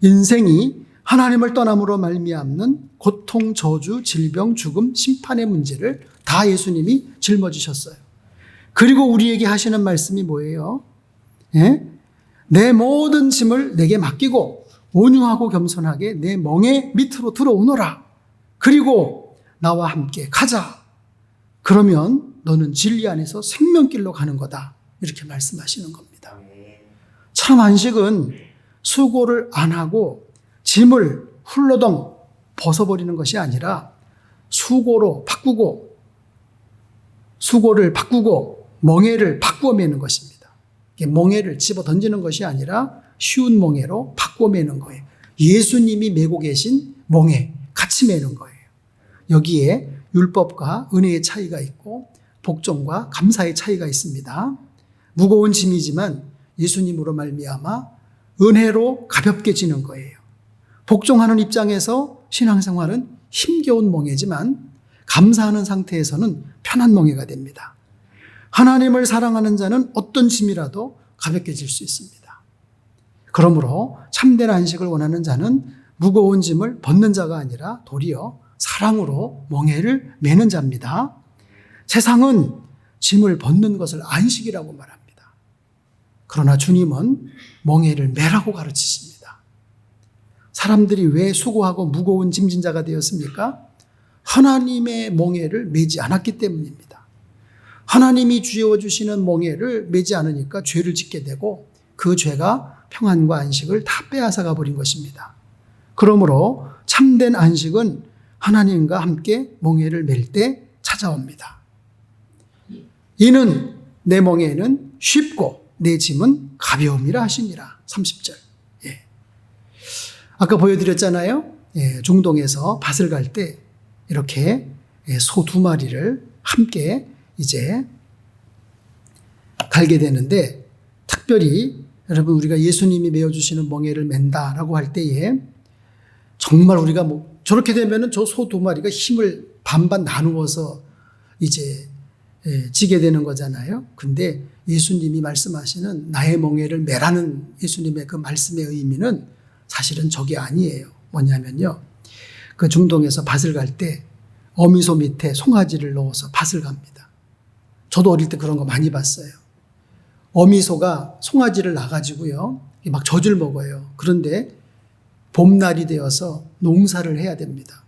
인생이 하나님을 떠남으로 말미암는 고통, 저주, 질병, 죽음, 심판의 문제를 다 예수님이 짊어지셨어요. 그리고 우리에게 하시는 말씀이 뭐예요? 예? 내 모든 짐을 내게 맡기고 온유하고 겸손하게 내 멍에 밑으로 들어오너라. 그리고 나와 함께 가자. 그러면 너는 진리 안에서 생명길로 가는 거다. 이렇게 말씀하시는 겁니다. 참 안식은 수고를 안 하고 짐을 훌러덩 벗어버리는 것이 아니라 수고를 바꾸고 멍에를 바꾸어 매는 것입니다. 멍에를 집어 던지는 것이 아니라 쉬운 멍에로 바꾸어 매는 거예요. 예수님이 메고 계신 멍에 같이 매는 거예요. 여기에 율법과 은혜의 차이가 있고 복종과 감사의 차이가 있습니다. 무거운 짐이지만 예수님으로 말미암아 은혜로 가볍게 지는 거예요. 복종하는 입장에서 신앙생활은 힘겨운 멍에지만 감사하는 상태에서는 편한 멍에가 됩니다. 하나님을 사랑하는 자는 어떤 짐이라도 가볍게 질 수 있습니다. 그러므로 참된 안식을 원하는 자는 무거운 짐을 벗는 자가 아니라 도리어 사랑으로 멍에를 매는 자입니다. 세상은 짐을 벗는 것을 안식이라고 말합니다. 그러나 주님은 멍에를 매라고 가르치십니다. 사람들이 왜 수고하고 무거운 짐진 자가 되었습니까? 하나님의 멍에를 매지 않았기 때문입니다. 하나님이 쥐어주시는 멍에를 매지 않으니까 죄를 짓게 되고 그 죄가 평안과 안식을 다 빼앗아가 버린 것입니다. 그러므로 참된 안식은 하나님과 함께 멍에를 맬 때 찾아옵니다. 이는 내 멍에는 쉽고 내 짐은 가벼움이라 하시니라. 30절. 예. 아까 보여드렸잖아요. 예, 중동에서 밭을 갈 때 이렇게 소 2마리를 함께 이제 갈게 되는데, 특별히 여러분 우리가 예수님이 메어주시는 멍에를 맨다라고 할 때에 정말 우리가 저렇게 되면은 저 소 2마리가 힘을 반반 나누어서 이제 지게 되는 거잖아요. 근데 예수님이 말씀하시는 나의 멍에를 매라는 예수님의 그 말씀의 의미는 사실은 저게 아니에요. 뭐냐면요. 그 중동에서 밭을 갈 때 어미소 밑에 송아지를 넣어서 밭을 갑니다. 저도 어릴 때 그런 거 많이 봤어요. 어미소가 송아지를 낳아가지고요. 막 젖을 먹어요. 그런데 봄날이 되어서 농사를 해야 됩니다.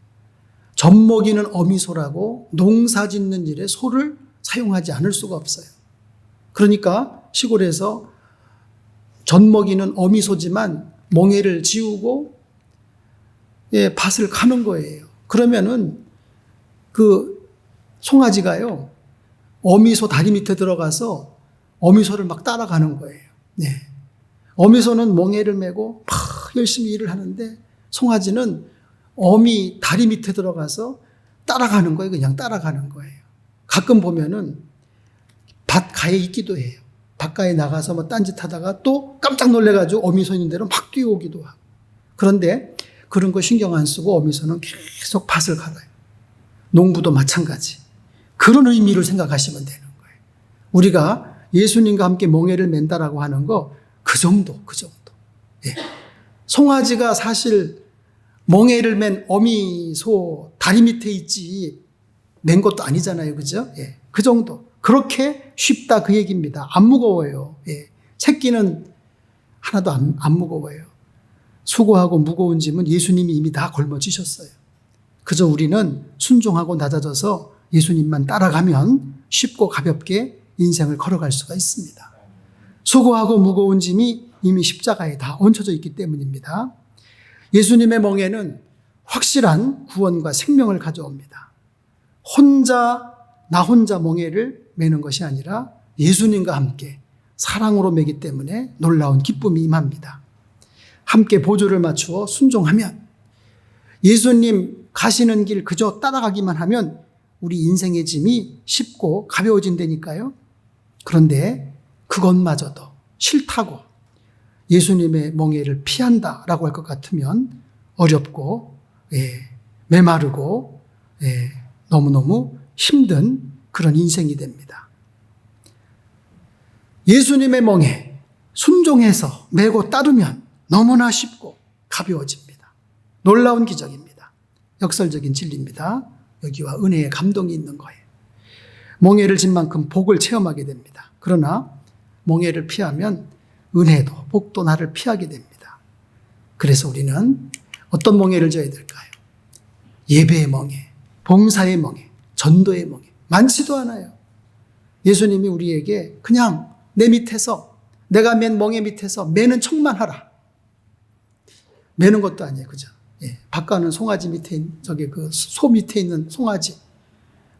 젖 먹이는 어미소라고 농사 짓는 일에 소를 사용하지 않을 수가 없어요. 그러니까 시골에서 젖 먹이는 어미소지만 멍에를 지우고 밭을 가는 거예요. 그러면은 그 송아지가요, 어미소 다리 밑에 들어가서 어미소를 막 따라가는 거예요. 네. 어미소는 멍에를 메고 막 열심히 일을 하는데 송아지는 어미 다리 밑에 들어가서 따라가는 거예요. 그냥 따라가는 거예요. 가끔 보면은 밭가에 있기도 해요. 밭가에 나가서 뭐 딴짓하다가 또 깜짝 놀래가지고 어미소 있는 대로 막 뛰어오기도 하고. 그런데 그런 거 신경 안 쓰고 어미소는 계속 밭을 갈아요. 농부도 마찬가지. 그런 의미를 생각하시면 되는 거예요. 우리가 예수님과 함께 멍에를 맨다라고 하는 거 그 정도. 예. 송아지가 사실 멍에를 맨 어미소 다리 밑에 있지 맨 것도 아니잖아요. 그죠? 예. 그 정도. 그렇게 쉽다 그 얘기입니다. 안 무거워요. 예. 새끼는 하나도 안 무거워요. 수고하고 무거운 짐은 예수님이 이미 다 걸머지셨어요. 그저 우리는 순종하고 낮아져서 예수님만 따라가면 쉽고 가볍게 인생을 걸어갈 수가 있습니다. 수고하고 무거운 짐이 이미 십자가에 다 얹혀져 있기 때문입니다. 예수님의 멍에는 확실한 구원과 생명을 가져옵니다. 나 혼자 멍에를 매는 것이 아니라 예수님과 함께 사랑으로 매기 때문에 놀라운 기쁨이 임합니다. 함께 보조를 맞추어 순종하면, 예수님 가시는 길 그저 따라가기만 하면 우리 인생의 짐이 쉽고 가벼워진다니까요. 그런데 그것마저도 싫다고 예수님의 멍에를 피한다라고 할 것 같으면 어렵고 메마르고 너무너무 힘든 그런 인생이 됩니다. 예수님의 멍에 순종해서 메고 따르면 너무나 쉽고 가벼워집니다. 놀라운 기적입니다. 역설적인 진리입니다. 여기와 은혜의 감동이 있는 거예요. 멍에를 진 만큼 복을 체험하게 됩니다. 그러나 멍에를 피하면 은혜도 복도 나를 피하게 됩니다. 그래서 우리는 어떤 멍에를 져야 될까요? 예배의 멍에, 봉사의 멍에, 전도의 멍에. 많지도 않아요. 예수님이 우리에게 그냥 내 밑에서, 내가 맨 멍에 밑에서 매는 척만 하라. 매는 것도 아니에요. 그죠? 예. 바깥은 송아지 밑에, 저기 그 소 밑에 있는 송아지.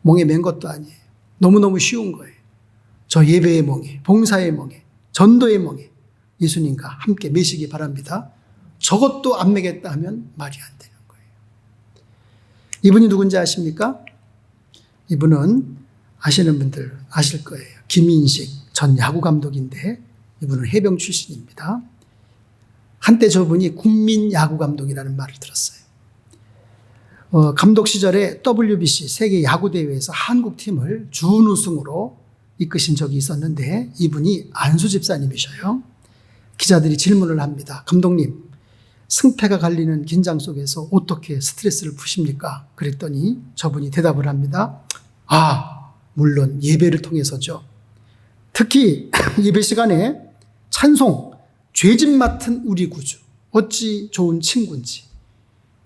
멍에 맨 것도 아니에요. 너무너무 쉬운 거예요. 저 예배의 멍에, 봉사의 멍에, 전도의 멍에 예수님과 함께 매시기 바랍니다. 저것도 안 매겠다 하면 말이 안 되는 거예요. 이분이 누군지 아십니까? 이분은 아시는 분들 아실 거예요. 김인식 전 야구 감독인데 이분은 해병 출신입니다. 한때 저분이 국민 야구 감독이라는 말을 들었어요. 감독 시절에 WBC 세계 야구 대회에서 한국 팀을 준우승으로 이끄신 적이 있었는데 이분이 안수 집사님이셔요. 기자들이 질문을 합니다. 감독님, 승패가 갈리는 긴장 속에서 어떻게 스트레스를 푸십니까? 그랬더니 저분이 대답을 합니다. 물론 예배를 통해서죠. 특히 예배 시간에 찬송, 죄짓 맡은 우리 구주, 어찌 좋은 친구인지,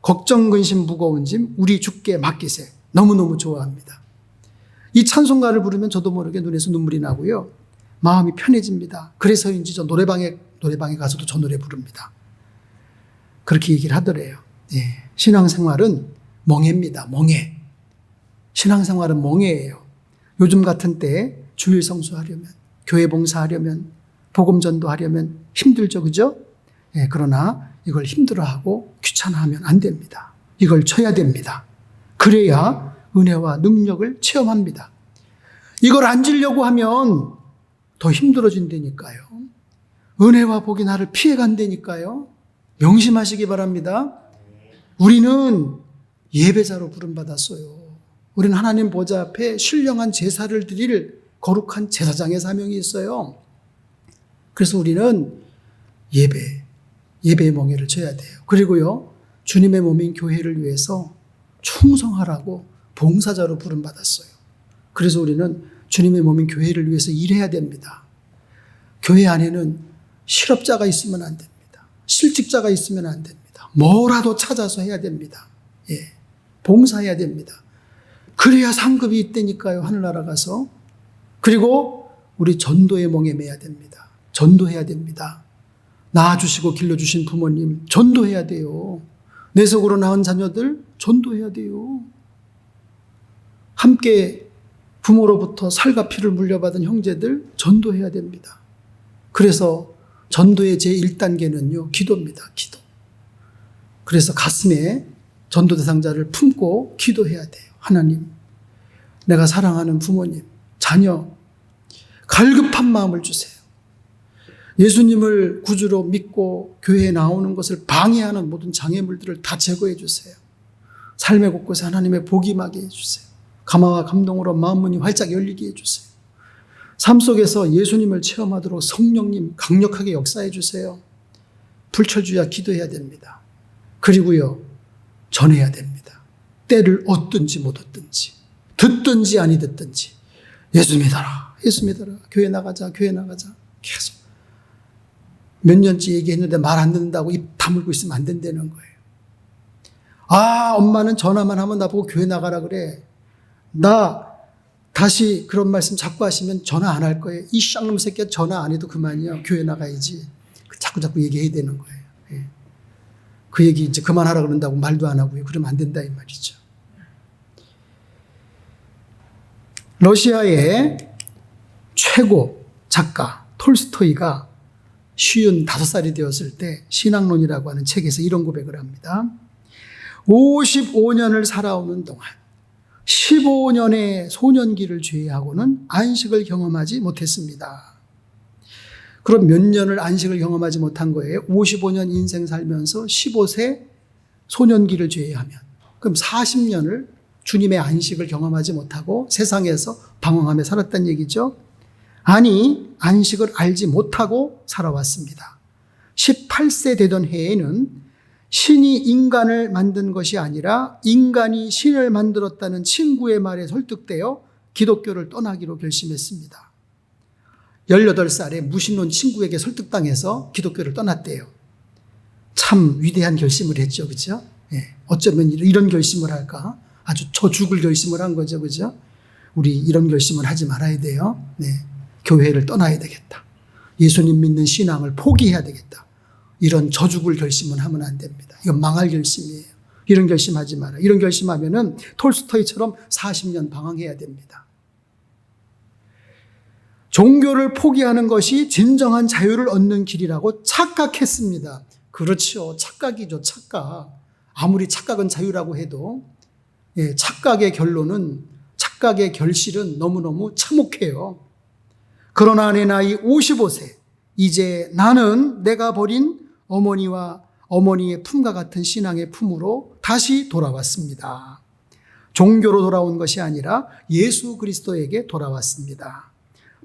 걱정 근심 무거운 짐 우리 주께 맡기세. 너무너무 좋아합니다. 이 찬송가를 부르면 저도 모르게 눈에서 눈물이 나고요. 마음이 편해집니다. 그래서인지 저 노래방에 가서도 저 노래 부릅니다. 그렇게 얘기를 하더래요. 예, 신앙생활은 멍해입니다. 멍해. 신앙생활은 멍해예요. 요즘 같은 때에 주일 성수하려면, 교회 봉사하려면, 복음 전도하려면 힘들죠. 그죠? 예, 그러나 이걸 힘들어하고 귀찮아하면 안 됩니다. 이걸 쳐야 됩니다. 그래야 은혜와 능력을 체험합니다. 이걸 안 지려고 하면 더 힘들어진다니까요. 은혜와 복이 나를 피해간다니까요. 명심하시기 바랍니다. 우리는 예배자로 부름받았어요. 우리는 하나님 보좌 앞에 신령한 제사를 드릴 거룩한 제사장의 사명이 있어요. 그래서 우리는 예배의 멍에를 져야 돼요. 그리고요, 주님의 몸인 교회를 위해서 충성하라고 봉사자로 부름받았어요. 그래서 우리는 주님의 몸인 교회를 위해서 일해야 됩니다. 교회 안에는 실업자가 있으면 안 됩니다. 실직자가 있으면 안 됩니다. 뭐라도 찾아서 해야 됩니다. 예, 봉사해야 됩니다. 그래야 상급이 있다니까요, 하늘나라 가서. 그리고 우리 전도의 멍에 매야 됩니다. 전도해야 됩니다. 낳아주시고 길러주신 부모님 전도해야 돼요. 내 속으로 낳은 자녀들 전도해야 돼요. 함께 부모로부터 살과 피를 물려받은 형제들 전도해야 됩니다. 그래서 전도의 제1단계는요, 기도입니다. 기도. 그래서 가슴에 전도 대상자를 품고 기도해야 돼요. 하나님, 내가 사랑하는 부모님, 자녀, 갈급한 마음을 주세요. 예수님을 구주로 믿고 교회에 나오는 것을 방해하는 모든 장애물들을 다 제거해 주세요. 삶의 곳곳에 하나님의 복이 임하게 해주세요. 감화와 감동으로 마음문이 활짝 열리게 해주세요. 삶 속에서 예수님을 체험하도록 성령님 강력하게 역사해 주세요. 불철주야 기도해야 됩니다. 그리고요, 전해야 됩니다. 때를 얻든지 못 얻든지, 듣든지 아니 듣든지, 예수 믿어라, 예수 믿어라, 교회 나가자, 교회 나가자. 계속 몇 년째 얘기했는데 말 안 듣는다고 입 다물고 있으면 안 된다는 거예요. 엄마는 전화만 하면 나보고 교회 나가라 그래. 나 다시 그런 말씀 자꾸 하시면 전화 안 할 거예요. 이 쌍놈 새끼야, 전화 안 해도 그만이야. 교회 나가야지. 자꾸 얘기해야 되는 거예요. 예. 그 얘기 이제 그만하라 그런다고 말도 안 하고요. 그러면 안 된다 이 말이죠. 러시아의 최고 작가 톨스토이가 55살이 되었을 때 신앙론이라고 하는 책에서 이런 고백을 합니다. 55년을 살아오는 동안 15년의 소년기를 제외하고는 안식을 경험하지 못했습니다. 그럼 몇 년을 안식을 경험하지 못한 거예요? 55년 인생 살면서 15세 소년기를 제외하면. 그럼 40년을 주님의 안식을 경험하지 못하고 세상에서 방황하며 살았다는 얘기죠. 아니 안식을 알지 못하고 살아왔습니다. 18세 되던 해에는 신이 인간을 만든 것이 아니라 인간이 신을 만들었다는 친구의 말에 설득되어 기독교를 떠나기로 결심했습니다. 18살에 무신론 친구에게 설득당해서 기독교를 떠났대요. 참 위대한 결심을 했죠. 그죠? 예, 어쩌면 이런 결심을 할까? 아주 저 죽을 결심을 한 거죠. 그죠? 우리 이런 결심을 하지 말아야 돼요. 네, 교회를 떠나야 되겠다. 예수님 믿는 신앙을 포기해야 되겠다. 이런 저 죽을 결심은 하면 안 됩니다. 이건 망할 결심이에요. 이런 결심하지 마라. 이런 결심하면은 톨스토이처럼 40년 방황해야 됩니다. 종교를 포기하는 것이 진정한 자유를 얻는 길이라고 착각했습니다. 그렇죠. 착각이죠. 착각. 아무리 착각은 자유라고 해도 착각의 결론은, 착각의 결실은 너무너무 참혹해요. 그러나 내 나이 55세, 이제 나는 내가 버린 어머니와 어머니의 품과 같은 신앙의 품으로 다시 돌아왔습니다. 종교로 돌아온 것이 아니라 예수 그리스도에게 돌아왔습니다.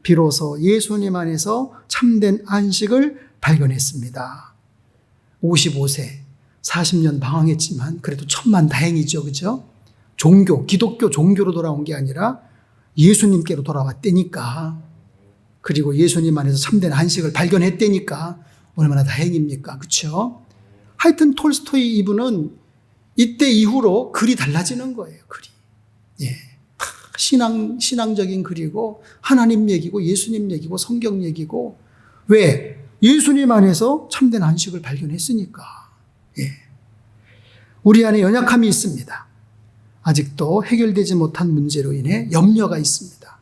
비로소 예수님 안에서 참된 안식을 발견했습니다. 55세, 40년 방황했지만 그래도 천만다행이죠. 그죠? 종교, 기독교 종교로 돌아온 게 아니라 예수님께로 돌아왔다니까. 그리고 예수님 안에서 참된 안식을 발견했다니까 얼마나 다행입니까? 그렇죠? 하여튼 톨스토이 이분은 이때 이후로 글이 달라지는 거예요. 글이. 예. 신앙적인 글이고 하나님 얘기고 예수님 얘기고 성경 얘기고. 왜? 예수님 안에서 참된 안식을 발견했으니까. 예. 우리 안에 연약함이 있습니다. 아직도 해결되지 못한 문제로 인해 염려가 있습니다.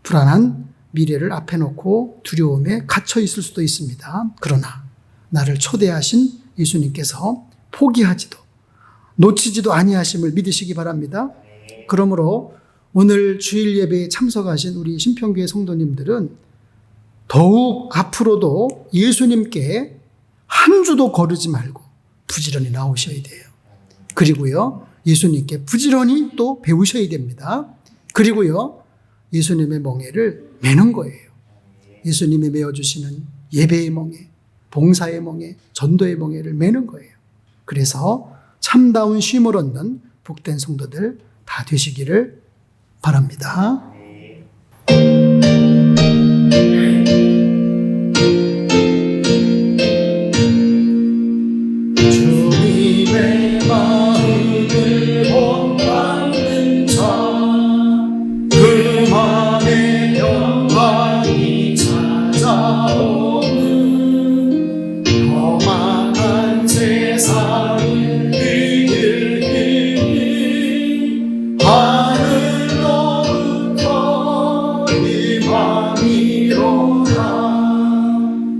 불안한 미래를 앞에 놓고 두려움에 갇혀 있을 수도 있습니다. 그러나 나를 초대하신 예수님께서 포기하지도 놓치지도 아니하심을 믿으시기 바랍니다. 그러므로 오늘 주일 예배에 참석하신 우리 신평교회 성도님들은 더욱 앞으로도 예수님께 한 주도 거르지 말고 부지런히 나오셔야 돼요. 그리고요, 예수님께 부지런히 또 배우셔야 됩니다. 그리고요, 예수님의 멍에를 매는 거예요. 예수님이 메어주시는 예배의 멍에, 봉사의 멍에, 전도의 멍에를 매는 거예요. 그래서 참다운 쉼을 얻는 복된 성도들 다 되시기를 바랍니다. 주님의 마음을 본받는 자, 그 맘에 평안이 찾아오는 험악한 세상을 이길 힘이 하늘로부터 임함이로다.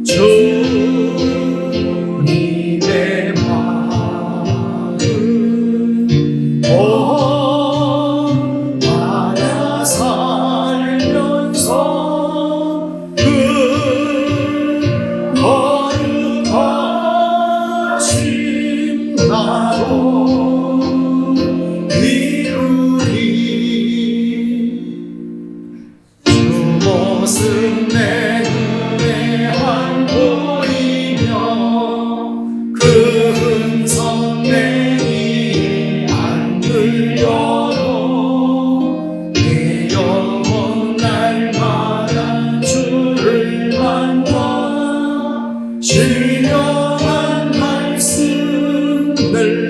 주님의 마음 본받아 살면서 그 거룩하신 나로 이루리. 주 모습 내 눈에 안 보이며 그 음성 내 귀에 안 들려도 내 영혼 날마다 주를 만나 신령한 말씀을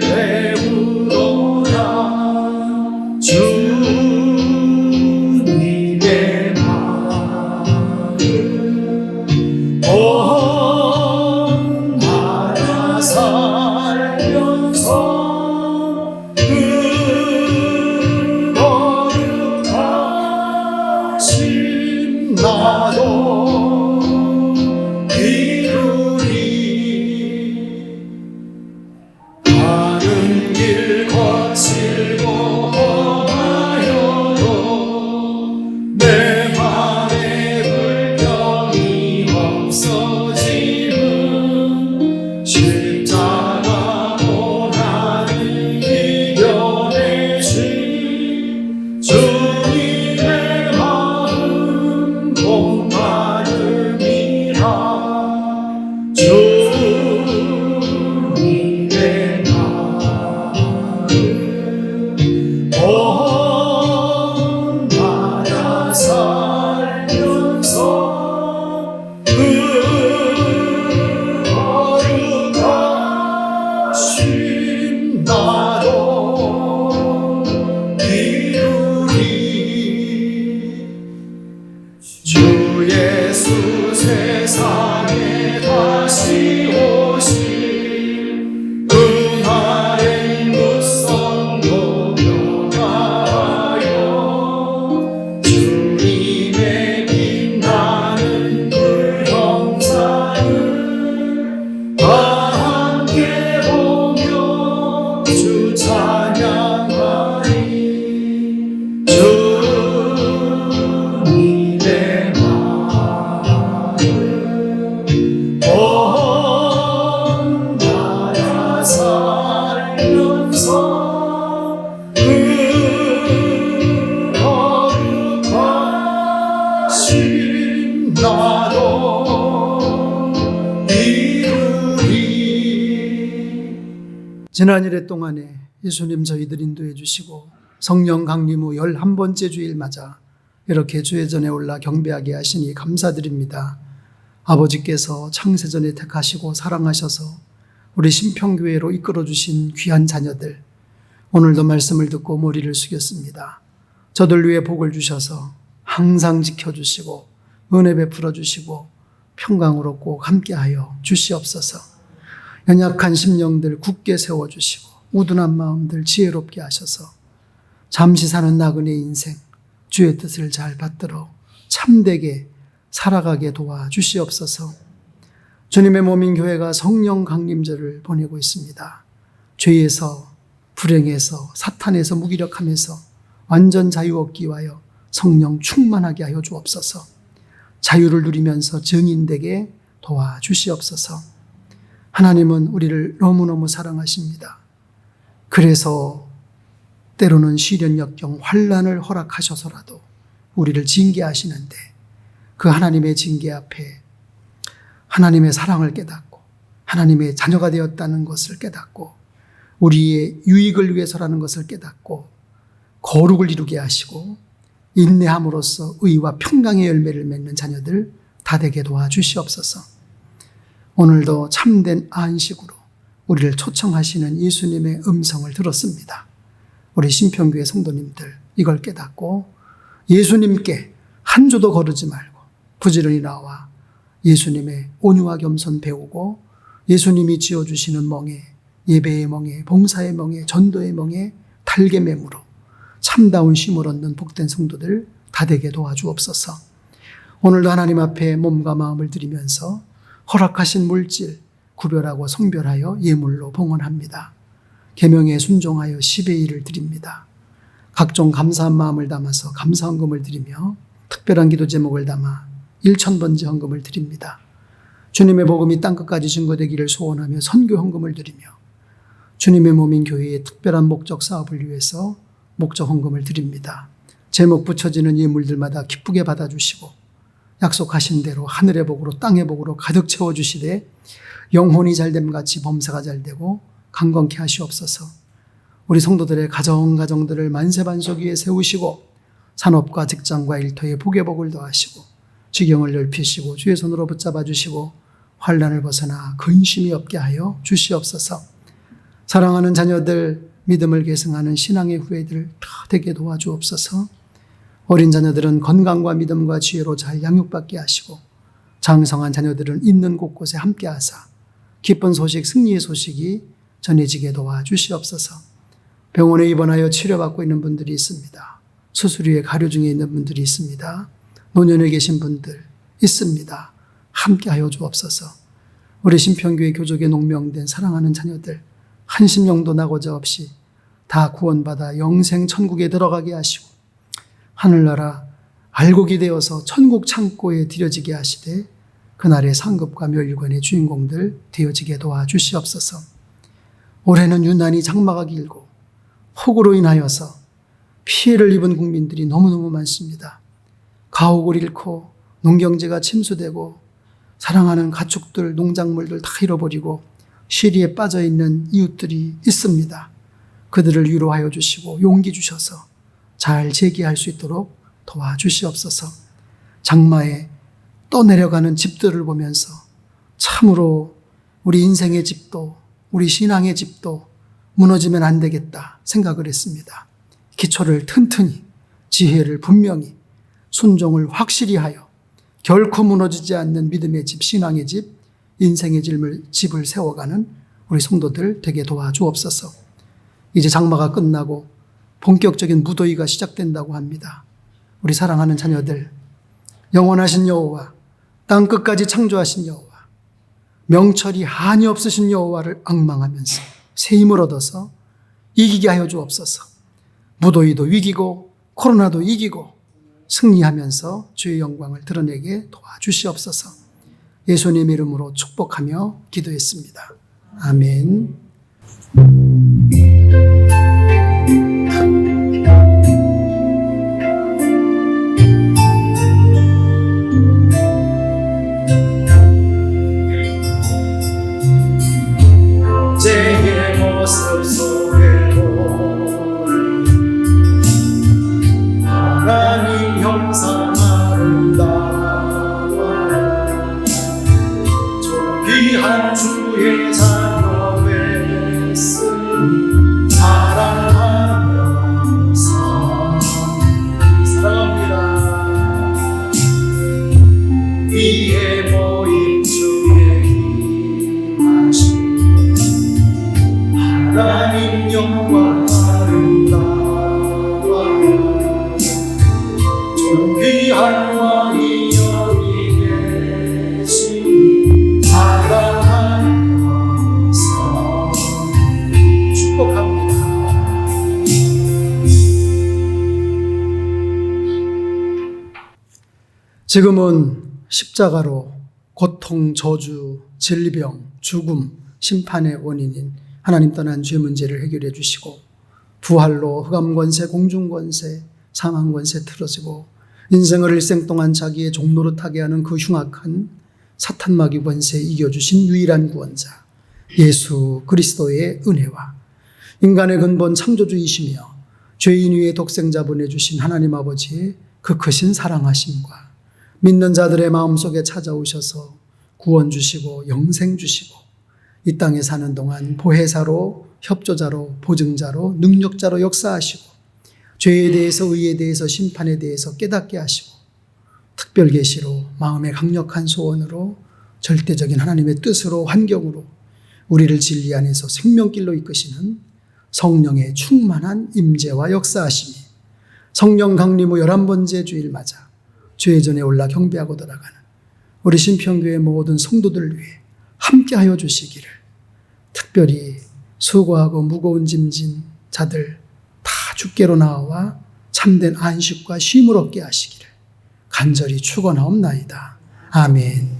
찬양하리 주님의 마음 온다야 살면서 그 거룩하신 나도 이루리. 지난 일회 동안에 예수님 저희들 인도해 주시고 성령 강림 후 11번째 주일 맞아 이렇게 주의 전에 올라 경배하게 하시니 감사드립니다. 아버지께서 창세전에 택하시고 사랑하셔서 우리 신평교회로 이끌어 주신 귀한 자녀들, 오늘도 말씀을 듣고 머리를 숙였습니다. 저들 위해 복을 주셔서 항상 지켜주시고 은혜 베풀어 주시고 평강으로 꼭 함께하여 주시옵소서. 연약한 심령들 굳게 세워주시고 우둔한 마음들 지혜롭게 하셔서 잠시 사는 나그네 인생 주의 뜻을 잘 받들어 참되게 살아가게 도와주시옵소서. 주님의 몸인 교회가 성령 강림절을 보내고 있습니다. 죄에서, 불행에서, 사탄에서, 무기력함에서 완전 자유 얻기 위하여 성령 충만하게 하여 주옵소서. 자유를 누리면서 증인되게 도와주시옵소서. 하나님은 우리를 너무너무 사랑하십니다. 그래서 때로는 시련 역경 환난을 허락하셔서라도 우리를 징계하시는데 그 하나님의 징계 앞에 하나님의 사랑을 깨닫고 하나님의 자녀가 되었다는 것을 깨닫고 우리의 유익을 위해서라는 것을 깨닫고 거룩을 이루게 하시고 인내함으로써 의와 평강의 열매를 맺는 자녀들 다 되게 도와주시옵소서. 오늘도 참된 안식으로 우리를 초청하시는 예수님의 음성을 들었습니다. 우리 신평교회 성도님들 이걸 깨닫고 예수님께 한 주도 거르지 말고 부지런히 나와 예수님의 온유와 겸손 배우고 예수님이 지어주시는 멍에, 예배의 멍에, 봉사의 멍에, 전도의 멍에 달게 매무로 참다운 쉼을 얻는 복된 성도들 다 되게 도와주옵소서. 오늘도 하나님 앞에 몸과 마음을 드리면서 허락하신 물질 구별하고 성별하여 예물로 봉헌합니다. 계명에 순종하여 10의 1을 드립니다. 각종 감사한 마음을 담아서 감사헌금을 드리며 특별한 기도 제목을 담아 1,000번째 헌금을 드립니다. 주님의 복음이 땅끝까지 증거되기를 소원하며 선교 헌금을 드리며 주님의 몸인 교회의 특별한 목적 사업을 위해서 목적 헌금을 드립니다. 제목 붙여지는 예물들마다 기쁘게 받아주시고 약속하신 대로 하늘의 복으로 땅의 복으로 가득 채워주시되 영혼이 잘됨같이 범사가 잘되고 강건케 하시옵소서. 우리 성도들의 가정들을 만세반석 위에 세우시고 산업과 직장과 일터에 복의 복을 더하시고 지경을 넓히시고 주의 손으로 붙잡아 주시고 환난을 벗어나 근심이 없게 하여 주시옵소서. 사랑하는 자녀들, 믿음을 계승하는 신앙의 후예들 다 되게 도와주옵소서. 어린 자녀들은 건강과 믿음과 지혜로 잘 양육받게 하시고 장성한 자녀들은 있는 곳곳에 함께 하사 기쁜 소식, 승리의 소식이 전해지게 도와주시옵소서. 병원에 입원하여 치료받고 있는 분들이 있습니다. 수술 후에 가료 중에 있는 분들이 있습니다. 노년에 계신 분들 있습니다. 함께하여 주옵소서. 우리 신평교회 교족에 농명된 사랑하는 자녀들 한 심령도 나고자 없이 다 구원받아 영생 천국에 들어가게 하시고 하늘나라 알곡이 되어서 천국 창고에 들여지게 하시되 그날의 상급과 멸관의 주인공들 되어지게 도와주시옵소서. 올해는 유난히 장마가 길고 폭우로 인하여서 피해를 입은 국민들이 너무너무 많습니다. 가옥을 잃고 농경지가 침수되고 사랑하는 가축들, 농작물들 다 잃어버리고 시리에 빠져있는 이웃들이 있습니다. 그들을 위로하여 주시고 용기 주셔서 잘 재기할 수 있도록 도와주시옵소서. 장마에 떠내려가는 집들을 보면서 참으로 우리 인생의 집도 우리 신앙의 집도 무너지면 안 되겠다 생각을 했습니다. 기초를 튼튼히 지혜를 분명히 순종을 확실히 하여 결코 무너지지 않는 믿음의 집, 신앙의 집, 인생의 집을 세워가는 우리 성도들 되게 도와주옵소서. 이제 장마가 끝나고 본격적인 무더위가 시작된다고 합니다. 우리 사랑하는 자녀들, 영원하신 여호와, 땅끝까지 창조하신 여호와, 명철이 한이 없으신 여호와를 앙망하면서 새 힘을 얻어서 이기게 하여 주옵소서. 무더위도 이기고 코로나도 이기고 승리하면서 주의 영광을 드러내게 도와주시옵소서. 예수님 이름으로 축복하며 기도했습니다. 아멘.
제의 모습 속에도 하나님 형상 아름다워 존귀한 주의 자녀 됐으니 사랑하면서 사랑합니다. 위에 모인 주의 임하심 하나님 영광 아름다워 존귀한 왕이 여기 계시니 사랑하면서 축복합니다.
지금은 십자가로 고통, 저주, 질병, 죽음, 심판의 원인인 하나님 떠난 죄 문제를 해결해 주시고 부활로 흑암권세, 공중권세, 사망권세 틀어지고 인생을 일생 동안 자기의 종노릇 하게 하는 그 흉악한 사탄마귀 권세 이겨주신 유일한 구원자 예수 그리스도의 은혜와 인간의 근본 창조주이시며 죄인 위에 독생자 보내주신 하나님 아버지의 그 크신 사랑하심과 믿는 자들의 마음속에 찾아오셔서 구원 주시고 영생 주시고 이 땅에 사는 동안 보혜사로, 협조자로, 보증자로, 능력자로 역사하시고 죄에 대해서, 의에 대해서, 심판에 대해서 깨닫게 하시고 특별 계시로 마음의 강력한 소원으로 절대적인 하나님의 뜻으로 환경으로 우리를 진리 안에서 생명길로 이끄시는 성령의 충만한 임재와 역사하심이 성령 강림 후 11번째 주일 맞아 주의 전에 올라 경배하고 돌아가는 우리 신평교회 모든 성도들을 위해 함께하여 주시기를 특별히 수고하고 무거운 짐진 자들 다 주께로 나와 참된 안식과 쉼을 얻게 하시기를 간절히 축원하옵나이다. 아멘.